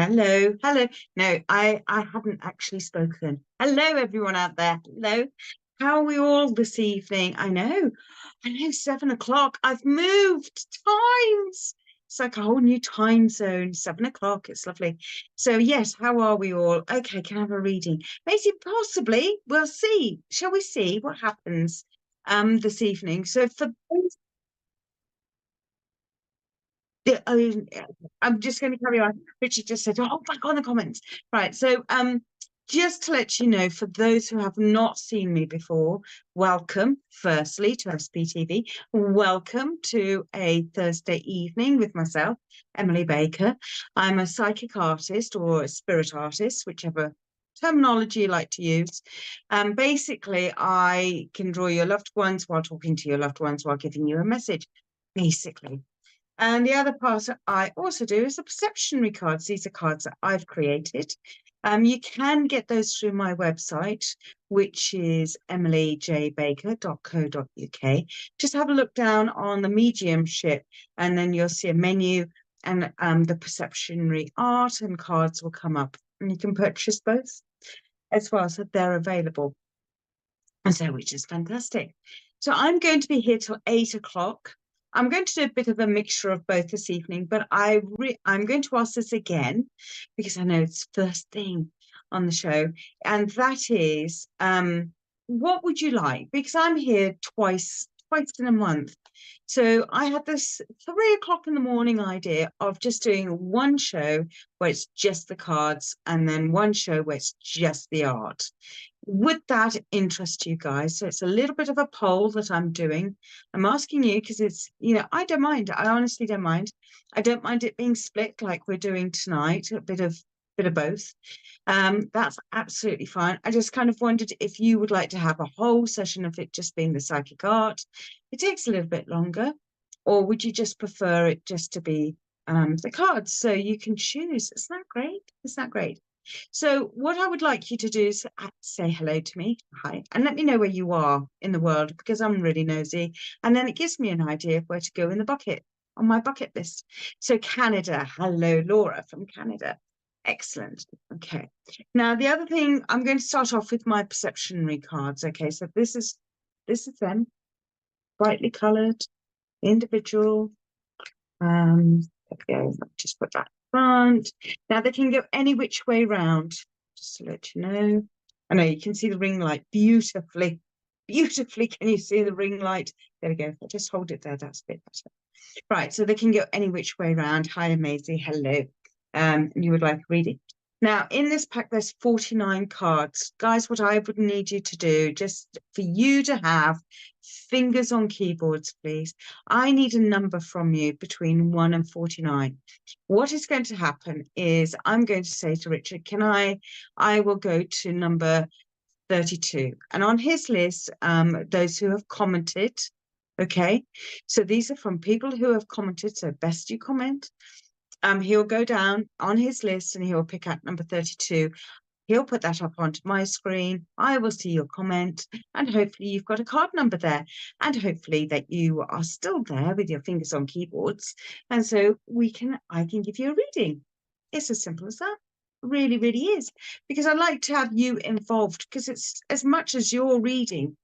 Hello, hello. No, I hadn't actually spoken. Hello, everyone out there. Hello. How are we all this evening? I know, 7 o'clock. I've moved times. It's like a whole new time zone. 7 o'clock. It's lovely. So yes, how are we all? Okay, can I have a reading? Maybe possibly. We'll see. Shall we see what happens this evening? So for those yeah, I'm just going to carry on. Richard just said, "Oh, back on the comments." Right. So, just to let you know, for those who have not seen me before, welcome, firstly, to SPTV. Welcome to a Thursday evening with myself, Emily Baker. I'm a psychic artist or a spirit artist, whichever terminology you like to use. Basically, I can draw your loved ones while talking to your loved ones while giving you a message, basically. And the other part I also do is the perceptionary cards. These are cards that I've created. You can get those through my website, which is emilyjbaker.co.uk. Just have a look down on the mediumship, and then you'll see a menu, and the perceptionary art and cards will come up, and you can purchase both as well. So they're available, and so which is fantastic. So I'm going to be here till 8 o'clock. I'm going to do a bit of a mixture of both this evening, but I'm going to ask this again because I know it's first thing on the show, and that is, what would you like? Because I'm here twice in a month. So I had this 3 o'clock in the morning idea of just doing one show where it's just the cards, and then one show where it's just the art. Would that interest you guys? So it's a little bit of a poll that I'm doing. I'm asking you because it's, I don't mind. I honestly don't mind. I don't mind it being split like we're doing tonight, a bit of both. That's absolutely fine. I just kind of wondered if you would like to have a whole session of it just being the psychic art. It takes a little bit longer, or would you just prefer it just to be the cards? So you can choose. Isn't that great? Isn't that great? So what I would like you to do is say hello to me, hi, and let me know where you are in the world because I'm really nosy. And then it gives me an idea of where to go in the bucket, on my bucket list. So Canada, hello, Laura from Canada. Excellent. Okay. Now the other thing, I'm going to start off with my perceptionary cards. Okay, so this is them, brightly coloured, individual. There we go. Just put that front. Now they can go any which way round, just to let you know. I know you can see the ring light beautifully. Beautifully, can you see the ring light? There we go. If I just hold it there, that's a bit better. Right, so they can go any which way round. Hi, Maisie. Hello. You would like a reading. Now, in this pack, there's 49 cards. Guys, what I would need you to do, just for you to have fingers on keyboards, please. I need a number from you between 1 and 49. What is going to happen is I'm going to say to Richard, I will go to number 32. And on his list, those who have commented, okay? So these are from people who have commented, so best you comment. He'll go down on his list and he'll pick out number 32. He'll put that up onto my screen. I will see your comment, and hopefully you've got a card number there, and hopefully that you are still there with your fingers on keyboards. And so I can give you a reading. It's as simple as that. Really, really is. Because I like to have you involved because it's as much as your reading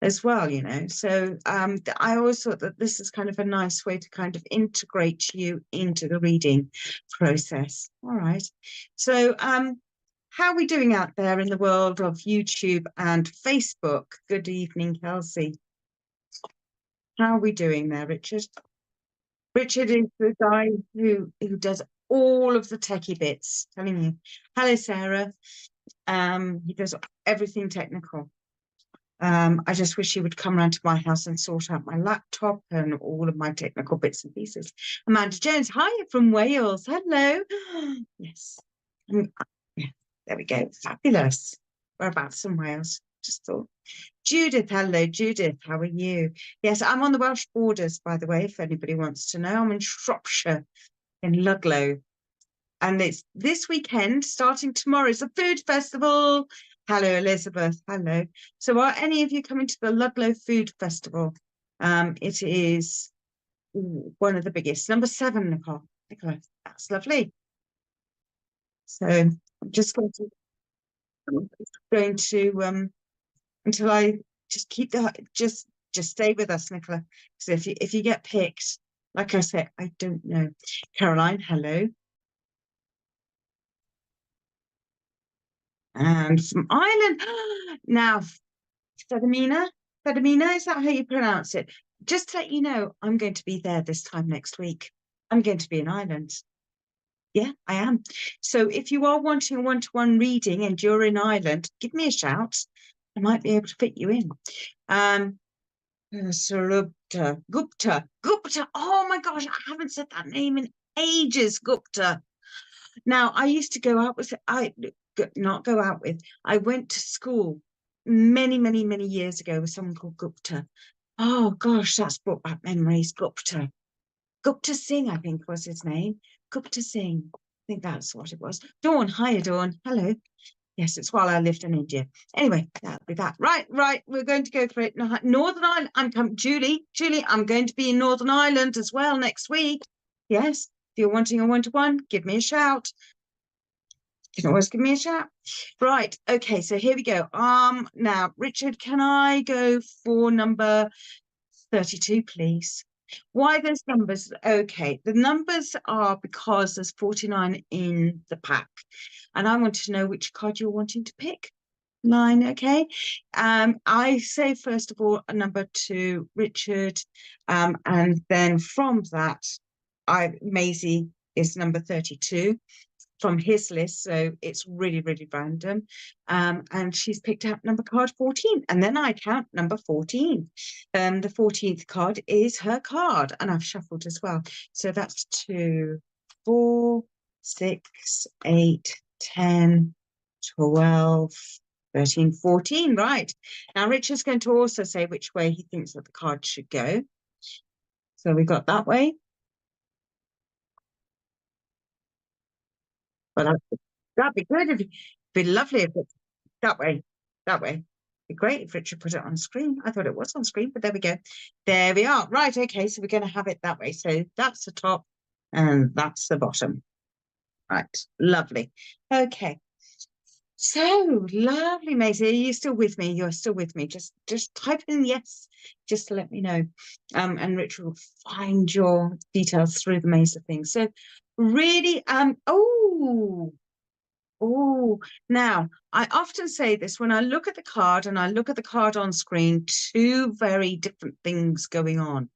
as well, So I always thought that this is kind of a nice way to kind of integrate you into the reading process. All right. So how are we doing out there in the world of YouTube and Facebook? Good evening, Kelsey. How are we doing there, Richard? Richard is the guy who does all of the techie bits, telling you. Hello, Sarah. He does everything technical. I just wish he would come around to my house and sort out my laptop and all of my technical bits and pieces. Amanda Jones, hi from Wales. Hello. Yes. Yeah, there we go. Fabulous. Whereabouts in Wales? Just thought. Judith, hello, Judith. How are you? Yes, I'm on the Welsh borders, by the way, if anybody wants to know. I'm in Shropshire, in Ludlow. And it's this weekend, starting tomorrow. It's a food festival. Hello, Elizabeth. Hello. So are any of you coming to the Ludlow Food Festival? It is one of the biggest. Number 7, Nicole. Nicola. That's lovely. So I'm just going to until I just keep just stay with us, Nicola. Because if you get picked, like I said, I don't know. Caroline, hello. And from Ireland. Now, Fedamina, is that how you pronounce it? Just to let you know, I'm going to be there this time next week. I'm going to be in Ireland. Yeah, I am. So if you are wanting a one-to-one reading and you're in Ireland, give me a shout. I might be able to fit you in. Gupta. Oh my gosh, I haven't said that name in ages, Gupta. Now, I used to go out with, not go out with, I went to school many, many, many years ago with someone called Gupta. Oh gosh, that's brought back memories. Gupta. Gupta Singh, I think was his name. Gupta Singh. I think that's what it was. Dawn, hiya, Dawn. Hello. Yes, it's while I lived in India. Anyway, that'll be that. Right. We're going to go for it. Northern Ireland. I'm coming, Julie, I'm going to be in Northern Ireland as well next week. Yes, if you're wanting a one-to-one, give me a shout. You can always give me a shout. Right. Okay. So here we go. Now, Richard, can I go for number 32, please? Why those numbers? Okay, the numbers are because there's 49 in the pack, and I want to know which card you're wanting to pick. 9, okay. I say first of all a number to Richard, and then from that, Maisie is number 32 from his list, so it's really, really random. And she's picked out number card 14, and then I count number 14. The 14th card is her card, and I've shuffled as well. So that's 2, 4, 6, 8, 10, 12, 13, 14. Right. Now Richard's going to also say which way he thinks that the card should go. So we got that way. But that'd be good. It'd be lovely if it's that way. That way. It'd be great if Richard put it on screen. I thought it was on screen, but there we go. There we are. Right. Okay. So we're going to have it that way. So that's the top and that's the bottom. Right. Lovely. Okay. So lovely, Maisie. Are you still with me? You're still with me. Just type in yes, just to let me know. And Richard will find your details through the maze of things. So really, now I often say this when I look at the card and I look at the card on screen, two very different things going on.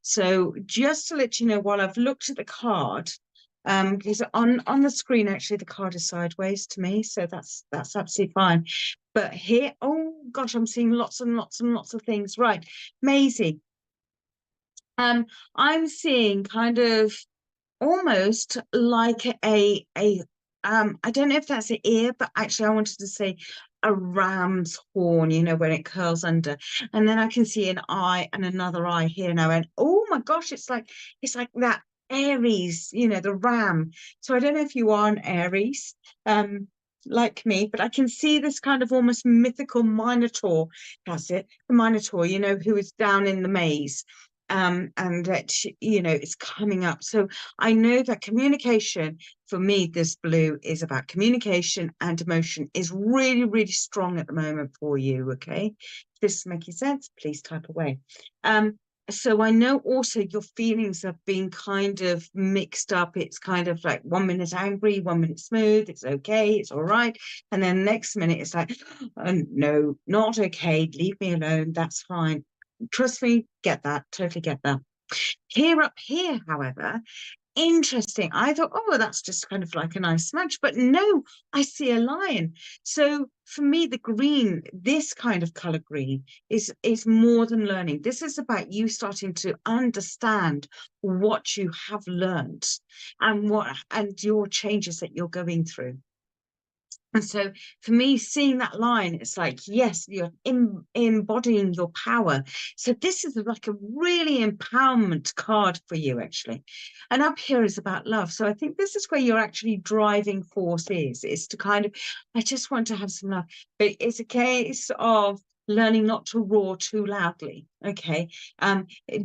So just to let you know, while I've looked at the card, because on the screen actually the card is sideways to me, so that's absolutely fine. But here, oh gosh, I'm seeing lots and lots and lots of things. Right, Maisie. I'm seeing kind of almost like I don't know if that's an ear, but actually I wanted to say a ram's horn, you know, when it curls under. And then I can see an eye and another eye here now. And oh my gosh, it's like that Aries, you know, the ram. So I don't know if you are an Aries, like me, but I can see this kind of almost mythical Minotaur. That's it, the Minotaur, you know, who is down in the maze. And that, you know, it's coming up. So I know that communication, for me, this blue is about communication and emotion is really, really strong at the moment for you, okay? If this is making sense, please type away. So I know also your feelings have been kind of mixed up. It's kind of like 1 minute angry, 1 minute smooth, it's okay, it's all right. And then next minute it's like, oh, no, not okay, leave me alone, that's fine. Trust me, get that, totally get that. Here up here, however, interesting. I thought, oh, that's just kind of like a nice smudge, but no, I see a lion. So for me, the green, this kind of color green is more than learning. This is about you starting to understand what you have learned and your changes that you're going through. And so for me, seeing that line, it's like, yes, you're embodying your power. So this is like a really empowerment card for you, actually. And up here is about love. So I think this is where your actually driving force is to kind of, I just want to have some love. But it's a case of learning not to roar too loudly, okay?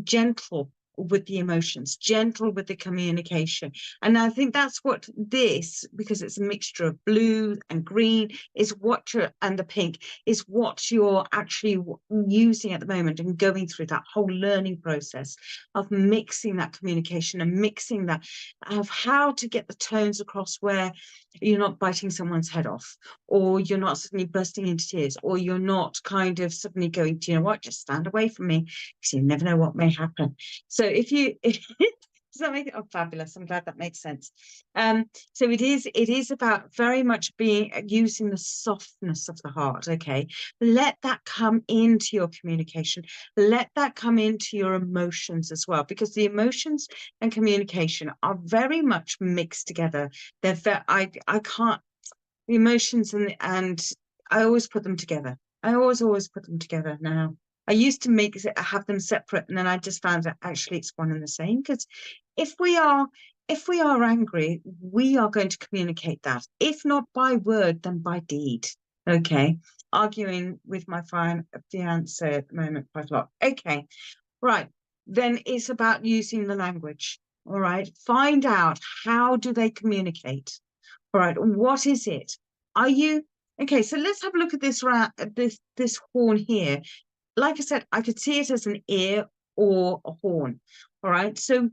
Gentle with the emotions, gentle with the communication. And I think that's what this, because it's a mixture of blue and green, is what you're, and the pink is what you're actually using at the moment and going through that whole learning process of mixing that communication and mixing that, of how to get the tones across where you're not biting someone's head off, or you're not suddenly bursting into tears, or you're not kind of suddenly going, do you know what, just stand away from me, because you never know what may happen. So if you, does that make it, oh, fabulous. I'm glad that makes sense. So it is about very much being, using the softness of the heart. Okay. Let that come into your communication. Let that come into your emotions as well, because the emotions and communication are very much mixed together. They're I can't, the emotions and I always put them together. I always put them together now. I used to have them separate, and then I just found that actually it's one and the same. Because if we are angry, we are going to communicate that, if not by word, then by deed. Okay, arguing with my fiance at the moment quite a lot. Okay, right. Then it's about using the language. All right, find out, how do they communicate? All right, what is it? Are you okay? So let's have a look at this horn here. Like I said, I could see it as an ear or a horn. All right. So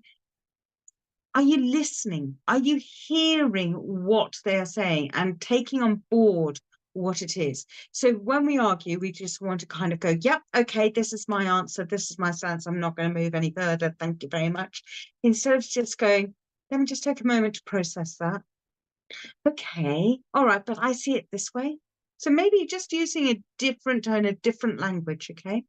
are you listening? Are you hearing what they are saying and taking on board what it is? So when we argue, we just want to kind of go, yep, okay, this is my answer. This is my stance. I'm not going to move any further. Thank you very much. Instead of just going, let me just take a moment to process that. Okay. All right. But I see it this way. So maybe just using a different tone, a different language. Okay.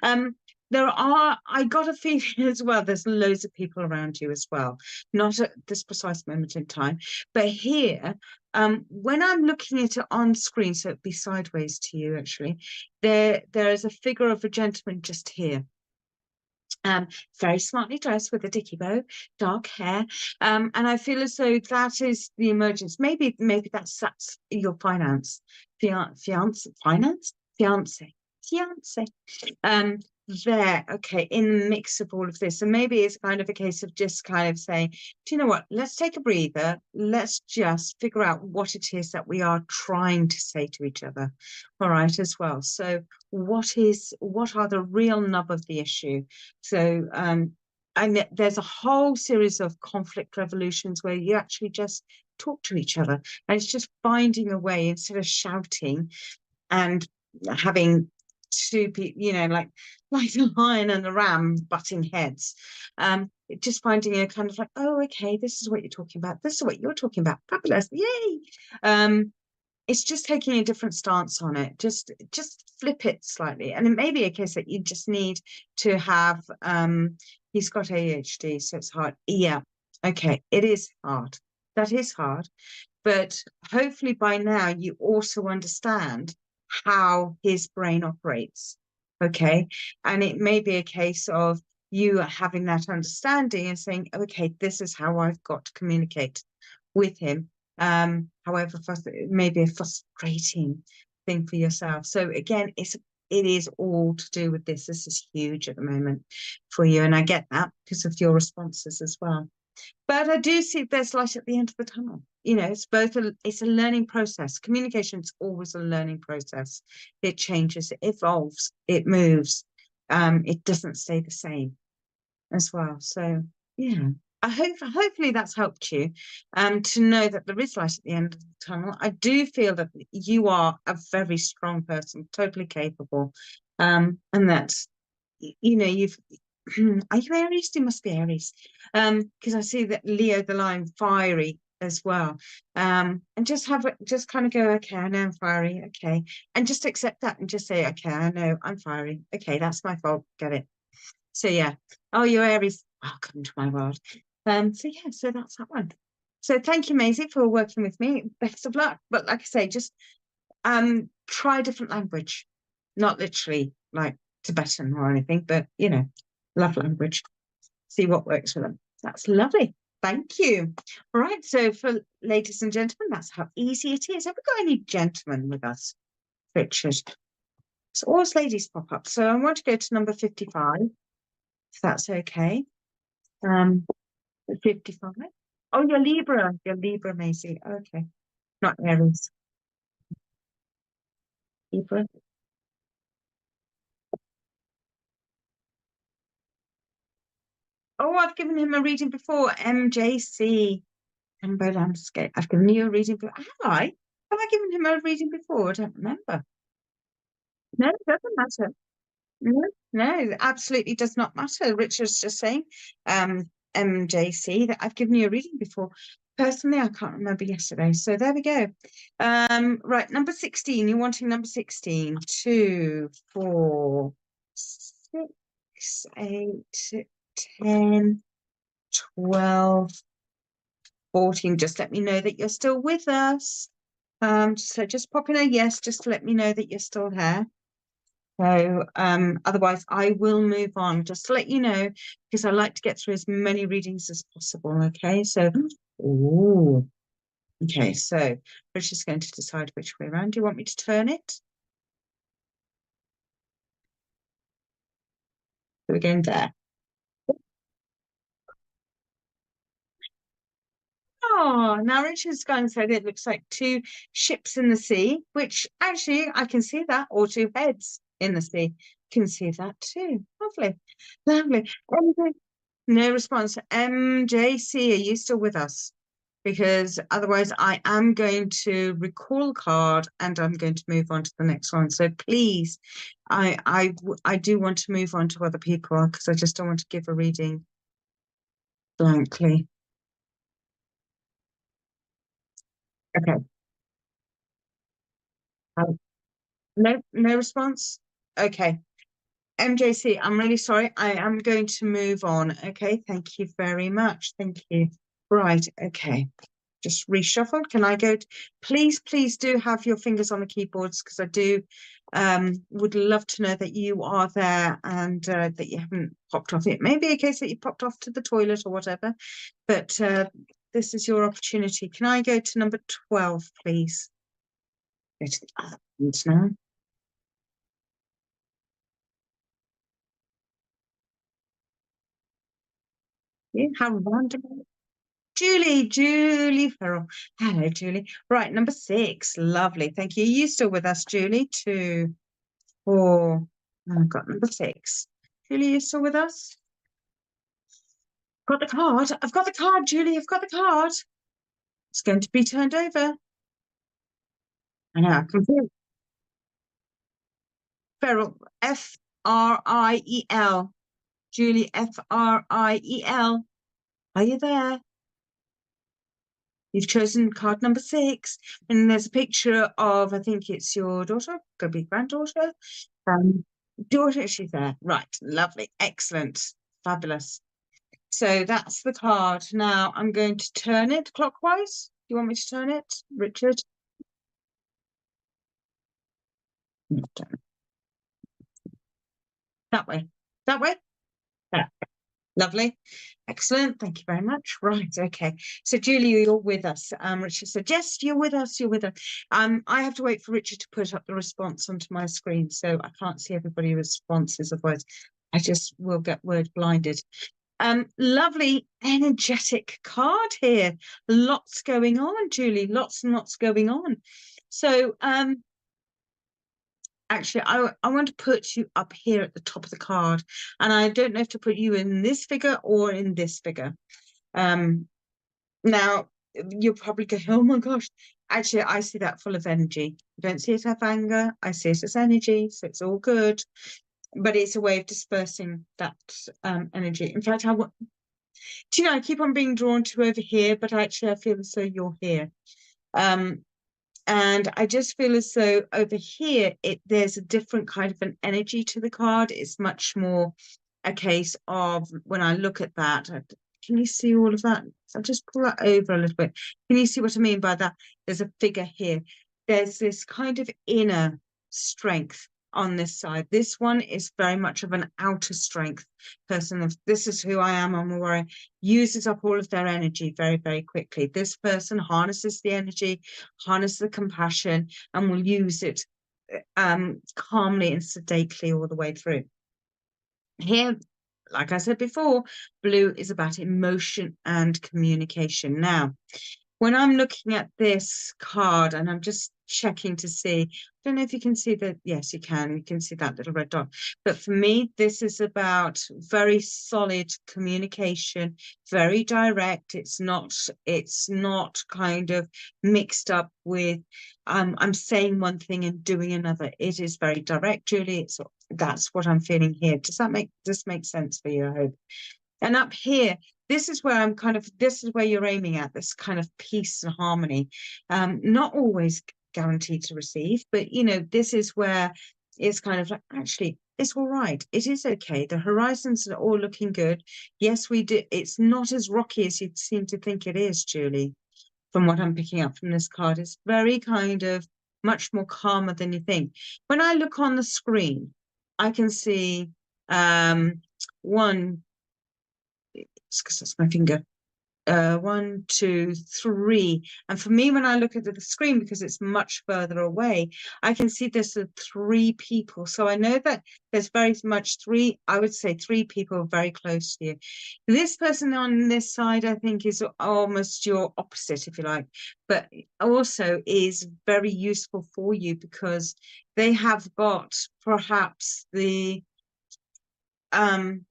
I got a feeling as well, there's loads of people around you as well, not at this precise moment in time, but here, when I'm looking at it on screen, so it'd be sideways to you actually, there is a figure of a gentleman just here. Very smartly dressed with a dicky bow, dark hair, and I feel as though that is the emergence. Maybe that's your fiance, there, okay, in the mix of all of this. And maybe it's kind of a case of just kind of saying, do you know what, let's take a breather, let's just figure out what it is that we are trying to say to each other, all right, as well. So what are the real nub of the issue? So and there's a whole series of conflict resolutions where you actually just talk to each other, and it's just finding a way, instead of shouting and having two people, like the lion and the ram butting heads, just finding a kind of like, oh, okay, this is what you're talking about, this is what you're talking about, fabulous, yay. It's just taking a different stance on it, just flip it slightly. And it may be a case that you just need to have, he's got ADHD, so it's hard. Yeah, okay, it is hard, that is hard, but hopefully by now you also understand how his brain operates. Okay. And it may be a case of you having that understanding and saying, okay, this is how I've got to communicate with him. However, it may be a frustrating thing for yourself. So again, it is all to do with this. This is huge at the moment for you. And I get that because of your responses as well. But I do see there's light at the end of the tunnel. It's a learning process. Communication is always a learning process. It changes, it evolves, it moves. It doesn't stay the same as well. So yeah, hopefully that's helped you to know that there is light at the end of the tunnel. I do feel that you are a very strong person, totally capable, and that you've are you Aries? You must be Aries. Because I see that Leo the lion, fiery as well. And just kind of go, okay, I know I'm fiery, okay. And just accept that and just say, okay, I know I'm fiery. Okay, that's my fault. Get it. So yeah. Oh, you're Aries. Welcome to my world. So yeah, so that's that one. So thank you, Maisie, for working with me. Best of luck. But like I say, just try a different language. Not literally like Tibetan or anything, but love language. See what works for them. That's lovely. Thank you. All right. So for ladies and gentlemen, that's how easy it is. Have we got any gentlemen with us, Richard? So always ladies pop up. So I want to go to number 55, if that's okay. Um, 55. Oh, you're Libra. You're Libra, Maisie. Okay. Not Aries. Libra. Oh, I've given him a reading before. MJC. Rainbow Landscape. I've given you a reading before. Have I? Have I given him a reading before? I don't remember. No, it doesn't matter. No, no, it absolutely does not matter. Richard's just saying, MJC, that I've given you a reading before. Personally, I can't remember yesterday. So there we go. Right, number 16. You're wanting number 16. 2, 4, 6, 8, 10, 12, 14. Just let me know that you're still with us. So just pop in a yes, just to let me know that you're still here. So otherwise I will move on, just to let you know, because I like to get through as many readings as possible. Okay, so ooh, okay, so we're just going to decide which way around. Do you want me to turn it? So we're going there. Oh, now Richard's going and said it looks like two ships in the sea, which actually I can see that, or two heads in the sea. Can see that too. Lovely, lovely. No response. MJC, are you still with us? Because otherwise I am going to recall a card and I'm going to move on to the next one. So please, I do want to move on to other people because I just don't want to give a reading blankly. Okay. No response. Okay. MJC, I'm really sorry. I am going to move on. Okay. Thank you very much. Thank you. Right. Okay. Just reshuffle. Can I go? Please do have your fingers on the keyboards because I do would love to know that you are there and that you haven't popped off. It may be a case that you popped off to the toilet or whatever, but this is your opportunity. Can I go to number 12, please? Go to the other end now. Yeah, how random. Julie Farrell. Hello, Julie. Right, number 6. Lovely. Thank you. You still with us, Julie? 2, 4. Oh, I've got number 6. Julie, you still with us? Got the card. I've got the card, Julie. I've got the card. It's going to be turned over. I know, I can feel Farrell. Friel. Julie, Friel. Are you there? You've chosen card number 6, and there's a picture of, I think it's your daughter, could be granddaughter. Daughter, she's there. Right, lovely, excellent, fabulous. So that's the card. Now I'm going to turn it clockwise. Do you want me to turn it, Richard? No, that way. That way? Yeah. Lovely. Excellent. Thank you very much. Right. Okay. So Julie, you're with us. Richard said, yes, you're with us. You're with us. I have to wait for Richard to put up the response onto my screen, so I can't see everybody's responses. Otherwise, I just will get word blinded. Lovely energetic card here. Lots going on, Julie. Lots and lots going on. So actually, I want to put you up here at the top of the card, and I don't know if to put you in this figure or in this figure. Now you'll probably go, oh my gosh. Actually, I see that full of energy. I don't see it as anger. I see it as energy, so it's all good. But it's a way of dispersing that energy. In fact, do you know, I keep on being drawn to over here, but actually I feel as though you're here. And I just feel as though over here, there's a different kind of an energy to the card. It's much more a case of when I look at that, can you see all of that? So I'll just pull that over a little bit. Can you see what I mean by that? There's a figure here. There's this kind of inner strength on this side. This one is very much of an outer strength person. If this is who I am, I'm a warrior, uses up all of their energy very, very quickly. This person harnesses the energy, harnesses the compassion, and will use it calmly and sedately all the way through. Here, like I said before, blue is about emotion and communication. Now, when I'm looking at this card and I'm just checking to see, I don't know if you can see that. Yes, you can see that little red dot. But for me, this is about very solid communication, very direct. It's not kind of mixed up with I'm saying one thing and doing another. It is very direct, Julie. That's what I'm feeling here. Does that make sense for you? I hope. And up here, this is where this is where you're aiming at, this kind of peace and harmony. Not always guaranteed to receive, but this is where it's kind of like, actually, it's all right. It is okay. The horizons are all looking good. Yes, we do. It's not as rocky as you'd seem to think it is, Julie, from what I'm picking up from this card. It's very kind of much more calmer than you think. When I look on the screen, I can see one, because that's my finger. 1, 2, 3. And for me, when I look at the screen, because it's much further away, I can see there's 3 people. So I know that there's very much 3, I would say 3 people very close to you. This person on this side, I think, is almost your opposite, if you like, but also is very useful for you because they have got perhaps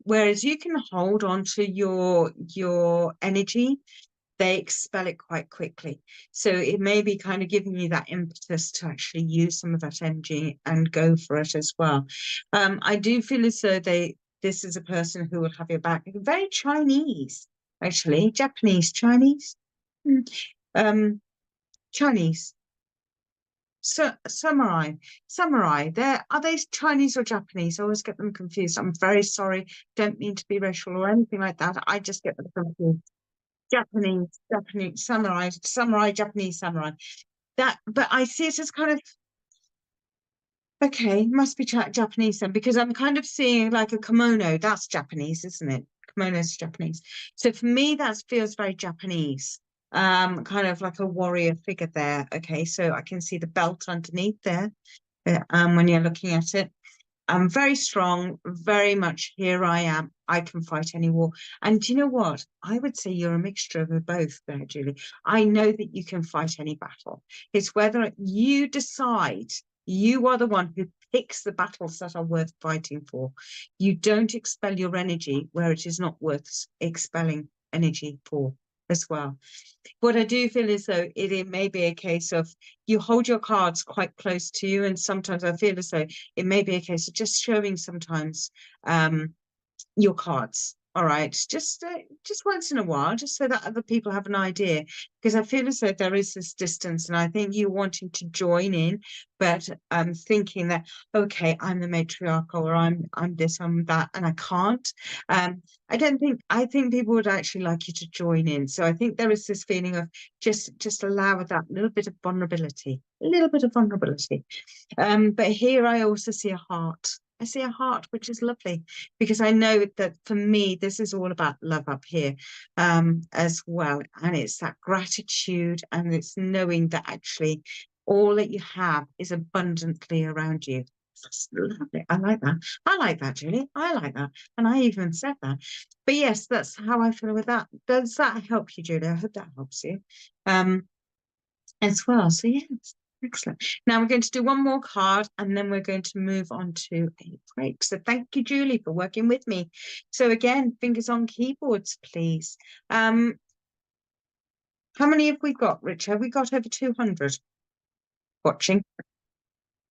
whereas you can hold on to your energy, they expel it quite quickly. So it may be kind of giving you that impetus to actually use some of that energy and go for it as well. I do feel as though this is a person who will have your back. Very Chinese, actually. Japanese, Chinese. Chinese. So samurai. Are they Chinese or Japanese? I always get them confused. I'm very sorry. Don't mean to be racial or anything like that. I just get them confused. Japanese samurai, Japanese samurai. But I see it as kind of okay. Must be Japanese then, because I'm kind of seeing like a kimono. That's Japanese, isn't it? Kimono's Japanese. So for me, that feels very Japanese. Kind of like a warrior figure there. Okay, so I can see the belt underneath there. When you're looking at it. I'm very strong, very much here I am. I can fight any war. And do you know what? I would say you're a mixture of the both there, Julie. I know that you can fight any battle. It's whether you decide you are the one who picks the battles that are worth fighting for. You don't expel your energy where it is not worth expelling energy for as well. What I do feel is though it may be a case of you hold your cards quite close to you, and sometimes I feel as though it may be a case of just showing sometimes your cards. All right, just once in a while, just so that other people have an idea, because I feel as though there is this distance, and I think you wanting to join in, but thinking that okay, I'm the matriarch, or I'm this, I'm that, and I can't. I don't think I think people would actually like you to join in. So I think there is this feeling of just allow that little bit of vulnerability, a little bit of vulnerability. But here I also see a heart. I see a heart, which is lovely because I know that for me, this is all about love up here as well. And it's that gratitude and it's knowing that actually all that you have is abundantly around you. That's lovely. I like that. I like that, Julie. I like that. And I even said that. But yes, that's how I feel with that. Does that help you, Julie? I hope that helps you as well. So yes. Excellent. Now we're going to do one more card and then we're going to move on to a break. So thank you, Julie, for working with me. So again, fingers on keyboards, please. How many have we got, Rich? Have we got over 200 watching?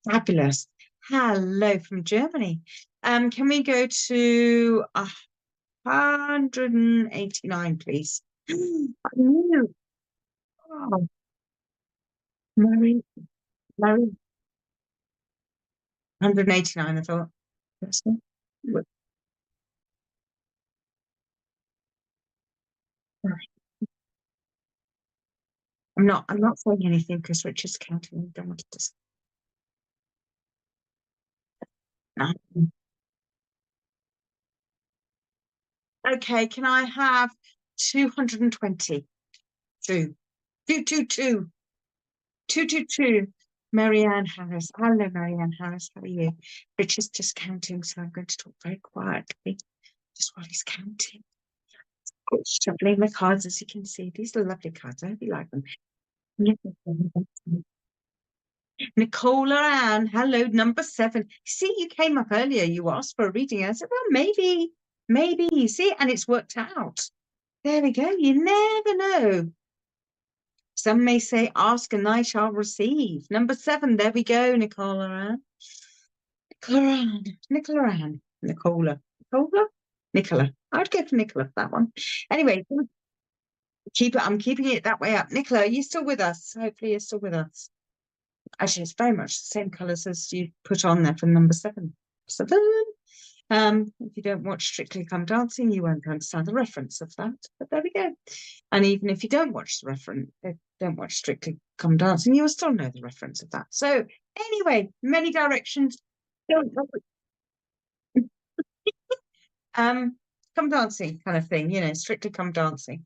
Fabulous. Hello from Germany. Can we go to 189, please? I knew. Oh, Mary, Mary, 189, I thought. That's it. I'm not saying anything because Richard's counting. I don't want to just. Okay, can I have 220? Two. 222. 222. Marianne Harris. Hello, Marianne Harris. How are you? Richard's just counting, so I'm going to talk very quietly. just while he's counting. Shuffling my cards, as you can see. These are lovely cards. I hope you like them. Nicola Ann, hello, number 7. See, you came up earlier. You asked for a reading. I said, well, maybe. You see, and it's worked out. There we go. You never know. Some may say, ask and I shall receive. Number 7. There we go, Nicola Ann. Nicola. I'd go for Nicola for that one. Anyway, I'm keeping it that way up. Nicola, are you still with us? Hopefully you're still with us. Actually, it's very much the same colours as you put on there for number 7. If you don't watch Strictly Come Dancing, you won't understand the reference of that. But there we go. And even if you don't watch the reference, don't watch Strictly Come Dancing, you'll still know the reference of that. So anyway, many directions. Come dancing kind of thing, Strictly Come Dancing.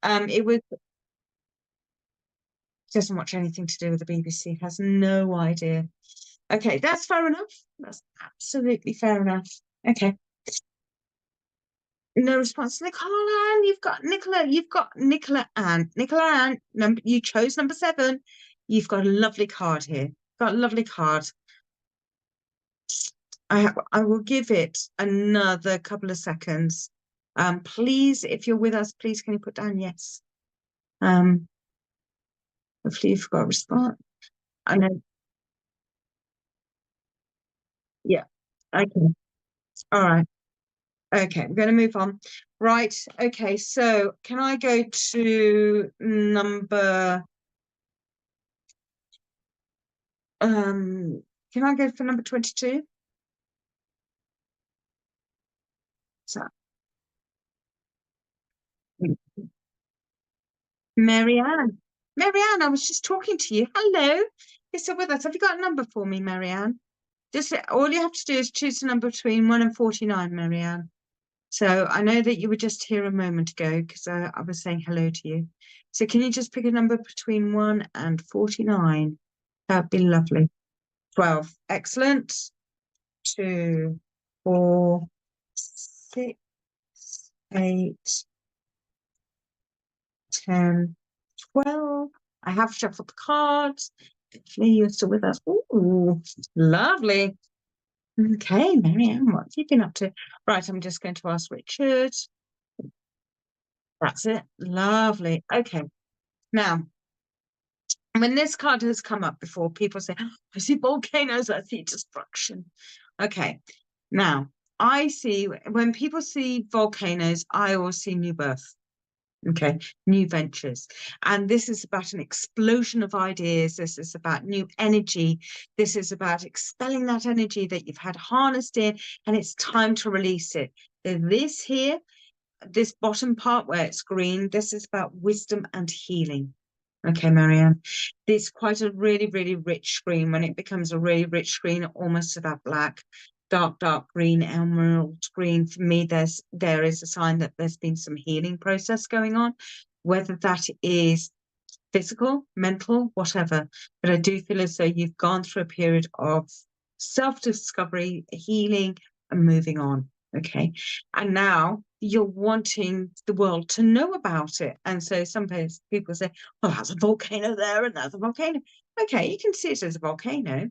It doesn't watch anything to do with the BBC, has no idea. Okay, that's fair enough. That's absolutely fair enough. Okay. No response. Nicola Ann, you've got Nicola Ann. Nicola Ann, you chose number 7. You've got a lovely card here. Got a lovely card. I will give it another couple of seconds. Please, if you're with us, please can you put down yes? Hopefully you've got a response. I know. Yeah. Okay. All right. Okay, we're going to move on. Right. Okay. So can I go to number? Can I go for number 22? So, Marianne. Marianne, I was just talking to you. Hello. You're still with us. Have you got a number for me, Marianne? Just all you have to do is choose a number between 1 and 49, Marianne. So I know that you were just here a moment ago because I was saying hello to you. So can you just pick a number between 1 and 49? That'd be lovely. 12. Excellent. 2, 4, 6, 8, 10, 12. I have shuffled the cards. Hopefully you're still with us. Ooh, lovely. Okay, Marianne, what have you been up to? Right, I'm just going to ask Richard. That's it. Lovely. Okay. Now, when this card has come up before, people say, oh, I see volcanoes, I see destruction. Okay. Now, I see, when people see volcanoes, I always see new birth. Okay, new ventures. And this is about an explosion of ideas. This is about new energy. This is about expelling that energy that you've had harnessed in, and it's time to release it. This here, this bottom part where it's green, this is about wisdom and healing. Okay, Marianne, it's quite a really, really rich screen. When it becomes a really rich screen, almost to that black, dark green, emerald green, for me, there is a sign that there's been some healing process going on, whether that is physical, mental, whatever. But I do feel as though you've gone through a period of self-discovery, healing, and moving on. Okay. And now you're wanting the world to know about it. And so sometimes people say, well, that's a volcano there and that's a volcano. Okay, you can see it as a volcano.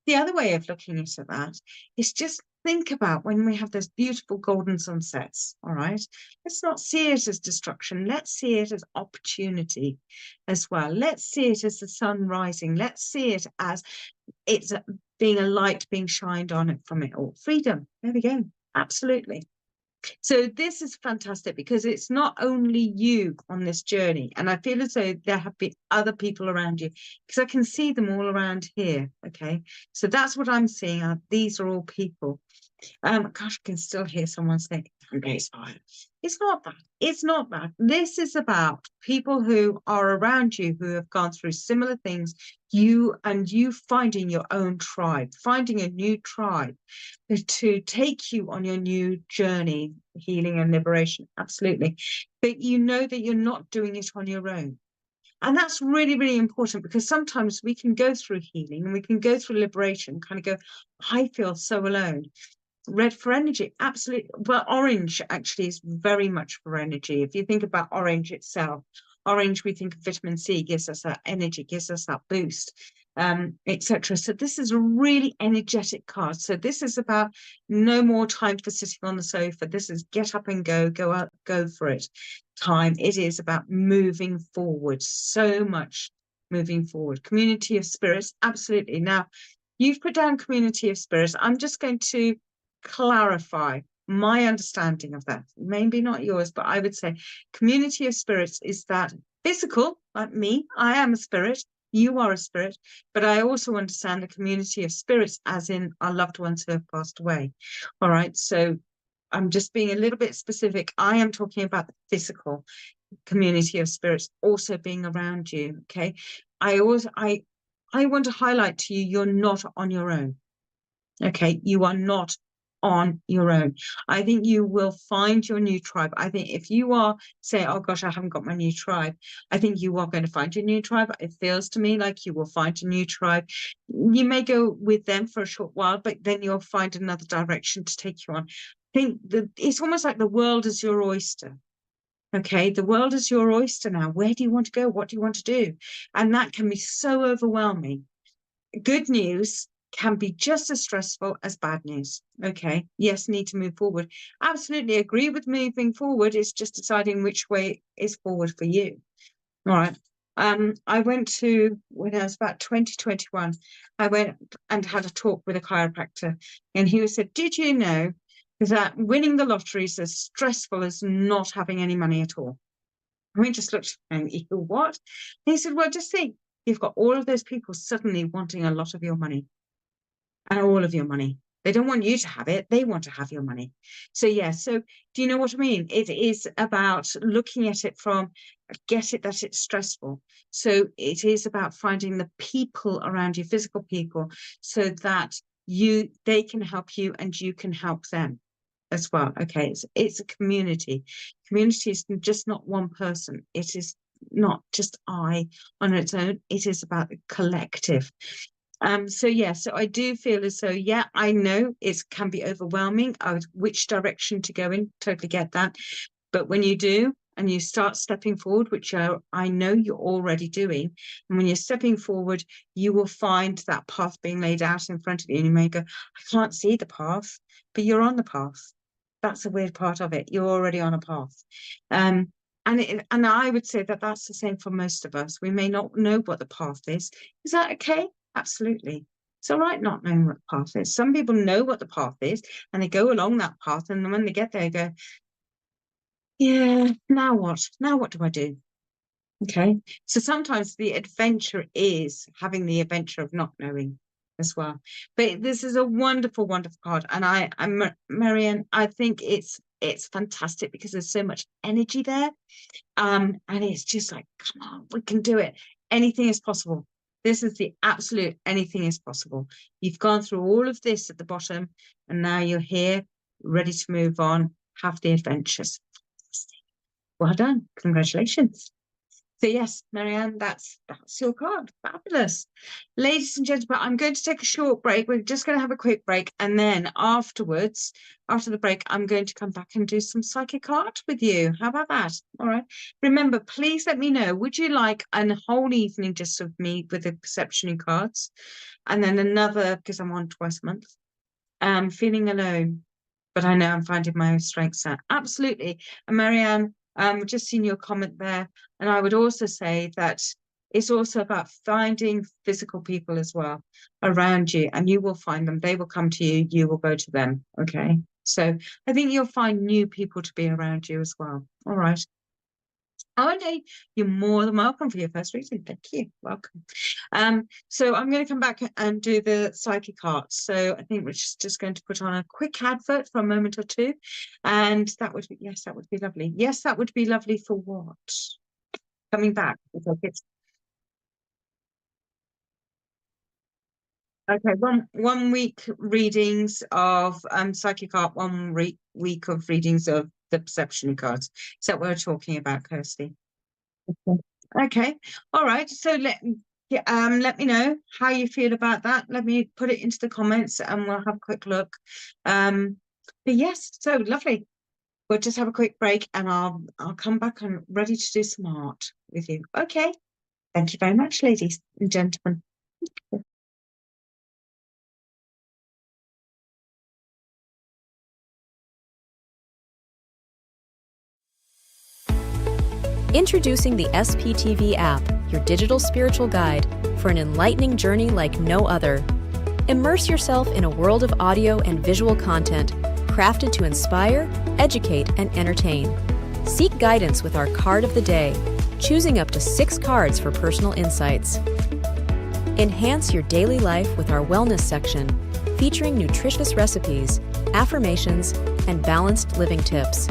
The other way of looking at that is just think about when we have those beautiful golden sunsets, all right? Let's not see it as destruction. Let's see it as opportunity as well. Let's see it as the sun rising. Let's see it as it's being a light being shined on it from it all. Freedom. There we go. Absolutely. So this is fantastic because it's not only you on this journey, and I feel as though there have been other people around you because I can see them all around here. Okay, so that's what I'm seeing. These are all people. Gosh, I can still hear someone saying, it's not that. It's not that. This is about people who are around you who have gone through similar things. You finding your own tribe, finding a new tribe to take you on your new journey, healing and liberation. Absolutely. But you know that you're not doing it on your own. And that's really, really important because sometimes we can go through healing and we can go through liberation, kind of go, I feel so alone. Red for energy, absolutely. Well, orange actually is very much for energy. If you think about orange itself, orange, we think of vitamin C, gives us that energy, gives us that boost, etc. So this is a really energetic card. So this is about no more time for sitting on the sofa. This is get up and go out, go for it time. It is about moving forward, so much moving forward. Community of spirits, absolutely. Now, you've put down community of spirits. I'm just going to clarify my understanding of that. Maybe not yours, but I would say community of spirits is that physical, like me, I am a spirit, you are a spirit, but I also understand the community of spirits as in our loved ones who have passed away. All right, so I'm just being a little bit specific. I am talking about the physical community of spirits also being around you. Okay, I want to highlight to you, you're not on your own. Okay, you are not on your own. I think you will find your new tribe. I think if you are saying, oh gosh, I haven't got my new tribe, I think you are going to find your new tribe. It feels to me like you will find a new tribe. You may go with them for a short while, but then you'll find another direction to take you on. I think that it's almost like the world is your oyster. Okay, the world is your oyster now. Where do you want to go? What do you want to do? And that can be so overwhelming. Good news can be just as stressful as bad news. Okay, yes, need to move forward. Absolutely agree with moving forward. It's just deciding which way is forward for you. All right. I went to, when I was about 2021, I went and had a talk with a chiropractor, and he said, did you know that winning the lottery is as stressful as not having any money at all? And we just looked and he said, what? And he said, well, just think, you've got all of those people suddenly wanting a lot of your money and all of your money. They don't want you to have it. They want to have your money. So, yeah. So do you know what I mean? It is about looking at it from, get it that it's stressful. So it is about finding the people around you, physical people, so that they can help you and you can help them as well. Okay. It's a community. Community is just not one person. It is not just I on its own. It is about the collective. So yeah, so I do feel as though, yeah, I know it can be overwhelming, which direction to go in, totally get that. But when you do, and you start stepping forward, which I know you're already doing, and when you're stepping forward, you will find that path being laid out in front of you, and you may go, I can't see the path, but you're on the path. That's the weird part of it. You're already on a path. And I would say that that's the same for most of us. We may not know what the path is. Is that okay? Absolutely. It's all right not knowing what the path is. Some people know what the path is and they go along that path. And then when they get there, they go, yeah, now what? Now what do I do? Okay. So sometimes the adventure is having the adventure of not knowing as well. But this is a wonderful, wonderful card. And I'm Marianne, I think it's fantastic because there's so much energy there. And it's just like, come on, we can do it. Anything is possible. This is the absolute anything is possible. You've gone through all of this at the bottom, and now you're here, ready to move on, have the adventures. Well done. Congratulations. So yes, Marianne, that's your card. Fabulous. Ladies and gentlemen, I'm going to take a short break. We're just going to have a quick break. And then afterwards, after the break, I'm going to come back and do some psychic art with you. How about that? All right. Remember, please let me know. Would you like a whole evening just of me with the perception cards? And then another, because I'm on twice a month, feeling alone. But I know I'm finding my own strengths there. Absolutely. And Marianne, just seen your comment there. And I would also say that it's also about finding physical people as well around you, and you will find them. They will come to you. You will go to them. Okay. So I think you'll find new people to be around you as well. All right. Oh, okay. You're more than welcome for your first reading. Thank you. Welcome. So I'm going to come back and do the psychic arts. So I think we're just going to put on a quick advert for a moment or two. And that would be, yes, that would be lovely. Yes, that would be lovely for what? Coming back. Okay, one week readings of psychic art, week of readings of the perception cards. Is that what we're talking about, Kirsty? Okay. All right. So Yeah, let me know how you feel about that. Let me put it into the comments and we'll have a quick look. But yes, so lovely. We'll just have a quick break and I'll come back and ready to do some art with you. Okay. Thank you very much, ladies and gentlemen. Introducing the SPTV app, your digital spiritual guide, for an enlightening journey like no other. Immerse yourself in a world of audio and visual content crafted to inspire, educate, and entertain. Seek guidance with our card of the day, choosing up to 6 cards for personal insights. Enhance your daily life with our wellness section, featuring nutritious recipes, affirmations, and balanced living tips.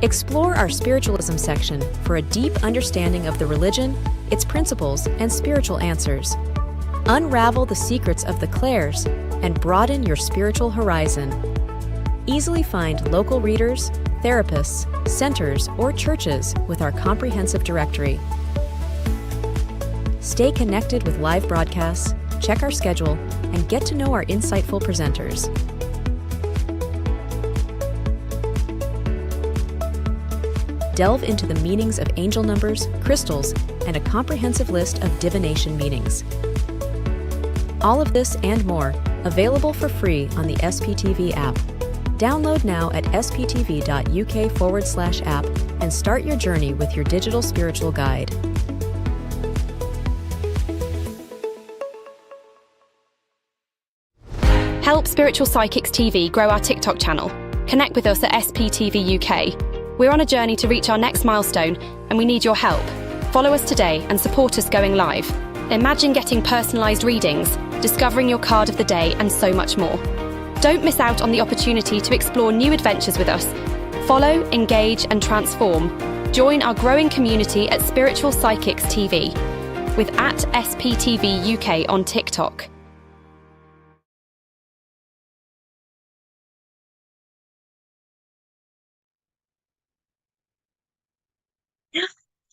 Explore our spiritualism section for a deep understanding of the religion, its principles, and spiritual answers. Unravel the secrets of the clairs and broaden your spiritual horizon. Easily find local readers, therapists, centers, or churches with our comprehensive directory. Stay connected with live broadcasts, check our schedule, and get to know our insightful presenters. Delve into the meanings of angel numbers, crystals, and a comprehensive list of divination meanings. All of this and more, available for free on the SPTV app. Download now at sptv.uk/app and start your journey with your digital spiritual guide. Help Spiritual Psychics TV grow our TikTok channel. Connect with us at SPTV UK. We're on a journey to reach our next milestone, and we need your help. Follow us today and support us going live. Imagine getting personalised readings, discovering your card of the day, and so much more. Don't miss out on the opportunity to explore new adventures with us. Follow, engage, and transform. Join our growing community at Spiritual Psychics TV with @SPTV UK on TikTok.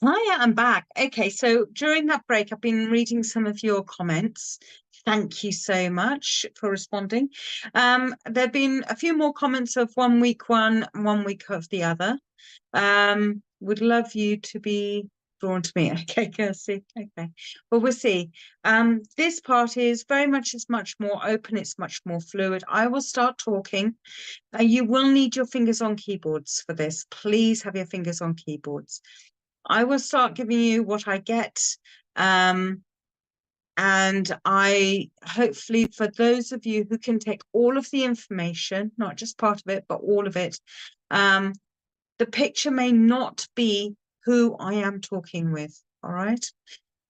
Hi, I'm back. Okay, so during that break, I've been reading some of your comments. Thank you so much for responding. There've been a few more comments of 1 week one, 1 week of the other. Would love you to be drawn to me. Okay, Kirsty. Okay. Well, we'll see. This part is very much, it's much more open, it's much more fluid. I will start talking. You will need your fingers on keyboards for this. Please have your fingers on keyboards. I will start giving you what I get. And I hopefully, for those of you who can take all of the information, not just part of it, but all of it, the picture may not be who I am talking with. All right.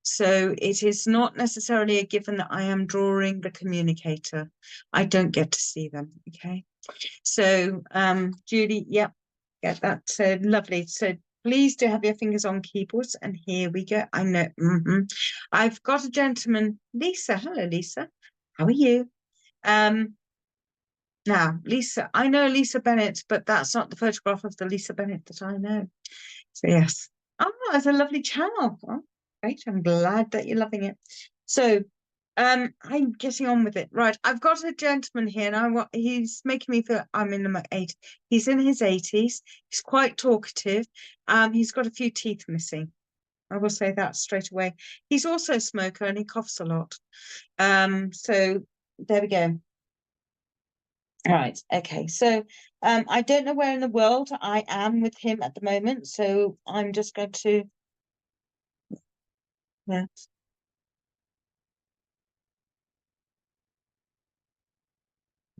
So it is not necessarily a given that I am drawing the communicator. I don't get to see them. Okay. So, Judy, yep, get that. So lovely. So please do have your fingers on keyboards. And here we go. I know. I've got a gentleman, Lisa. Hello, Lisa. How are you? Now, Lisa, I know Lisa Bennett, but that's not the photograph of the Lisa Bennett that I know. So yes. Oh, it's a lovely channel. Oh, great. I'm glad that you're loving it. So I'm getting on with it. Right. I've got a gentleman here and he's making me feel I'm in my 80s. He's in his 80s. He's quite talkative. He's got a few teeth missing. I will say that straight away. He's also a smoker and he coughs a lot. So there we go. All right. Okay. So I don't know where in the world I am with him at the moment. So I'm just going to yeah.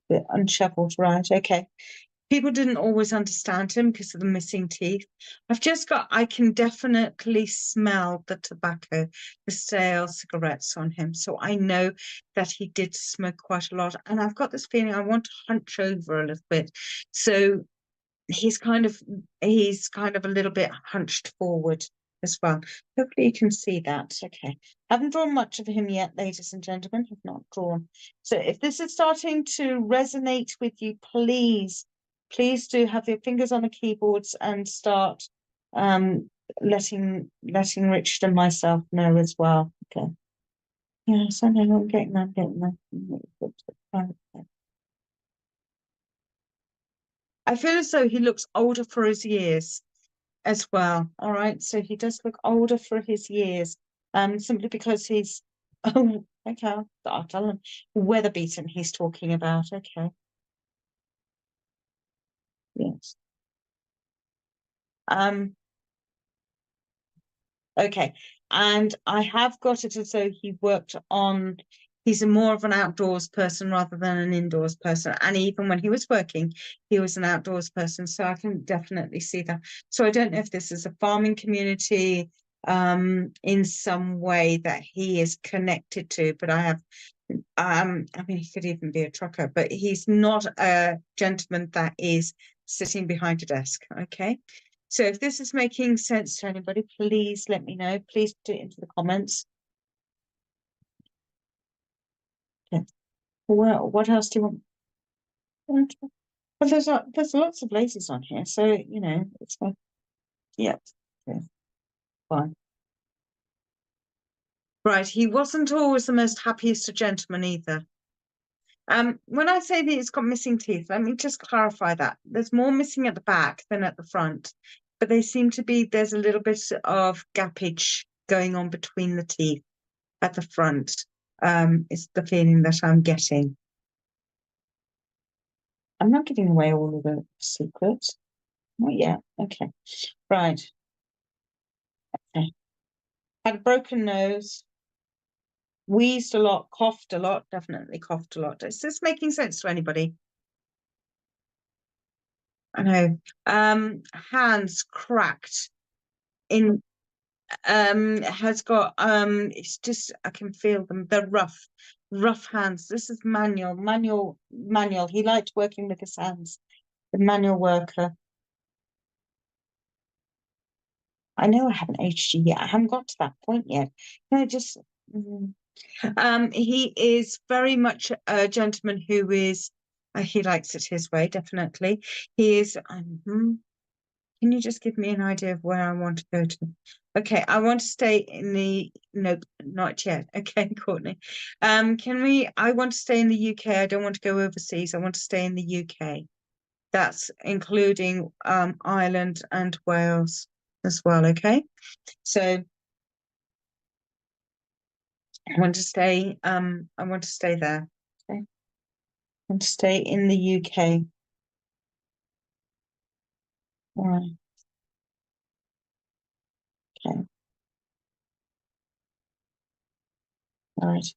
Bit unshuffled, right? Okay. People didn't always understand him because of the missing teeth. I can definitely smell the tobacco, the stale cigarettes on him. So I know that he did smoke quite a lot. And I've got this feeling I want to hunch over a little bit. So he's kind of a little bit hunched forward as well. Hopefully you can see that. Okay. Haven't drawn much of him yet, ladies and gentlemen. Have not drawn. So if this is starting to resonate with you, please do have your fingers on the keyboards and start letting Richard and myself know as well. Okay. Yes, I know, I'm getting that. I feel as though he looks older for his years as well. All right, so he does look older for his years, simply because he's oh, okay, I'll tell him weather beaten he's talking about. Okay, yes. Um, okay, and I have got it as though he worked on. He's a more of an outdoors person rather than an indoors person, and even when he was working, he was an outdoors person. So I can definitely see that. So I don't know if this is a farming community, in some way that he is connected to, but I have, I mean, he could even be a trucker, but he's not a gentleman that is sitting behind a desk. Okay. So if this is making sense to anybody, please let me know. Please put it into the comments. Okay. Well, what else do you want? Well, there's lots of laces on here, so you know it's fine. Yeah, okay, fine. Right, he wasn't always the most happiest of gentlemen either. When I say that he's got missing teeth, let me just clarify that. There's more missing at the back than at the front, but they seem to be, there's a little bit of gappage going on between the teeth at the front, is the feeling that I'm getting. I'm not giving away all of the secrets. Not yet. Okay. Right. Okay. Had a broken nose, wheezed a lot, coughed a lot, definitely coughed a lot. Is this making sense to anybody? I know. Hands cracked in, has got, it's just, I can feel them. They're rough hands. This is manual. He liked working with his hands, the manual worker. I know I haven't aged you yet. I haven't got to that point yet. No, just, he is very much a gentleman who is, he likes it his way, definitely. He is, can you just give me an idea of where I want to go to? Okay, I want to stay in the, nope, not yet. Okay, Courtney. I want to stay in the UK. I don't want to go overseas. I want to stay in the UK. That's including Ireland and Wales as well, okay? So I want to stay there. Okay. I want to stay in the UK. All right. Okay. All right.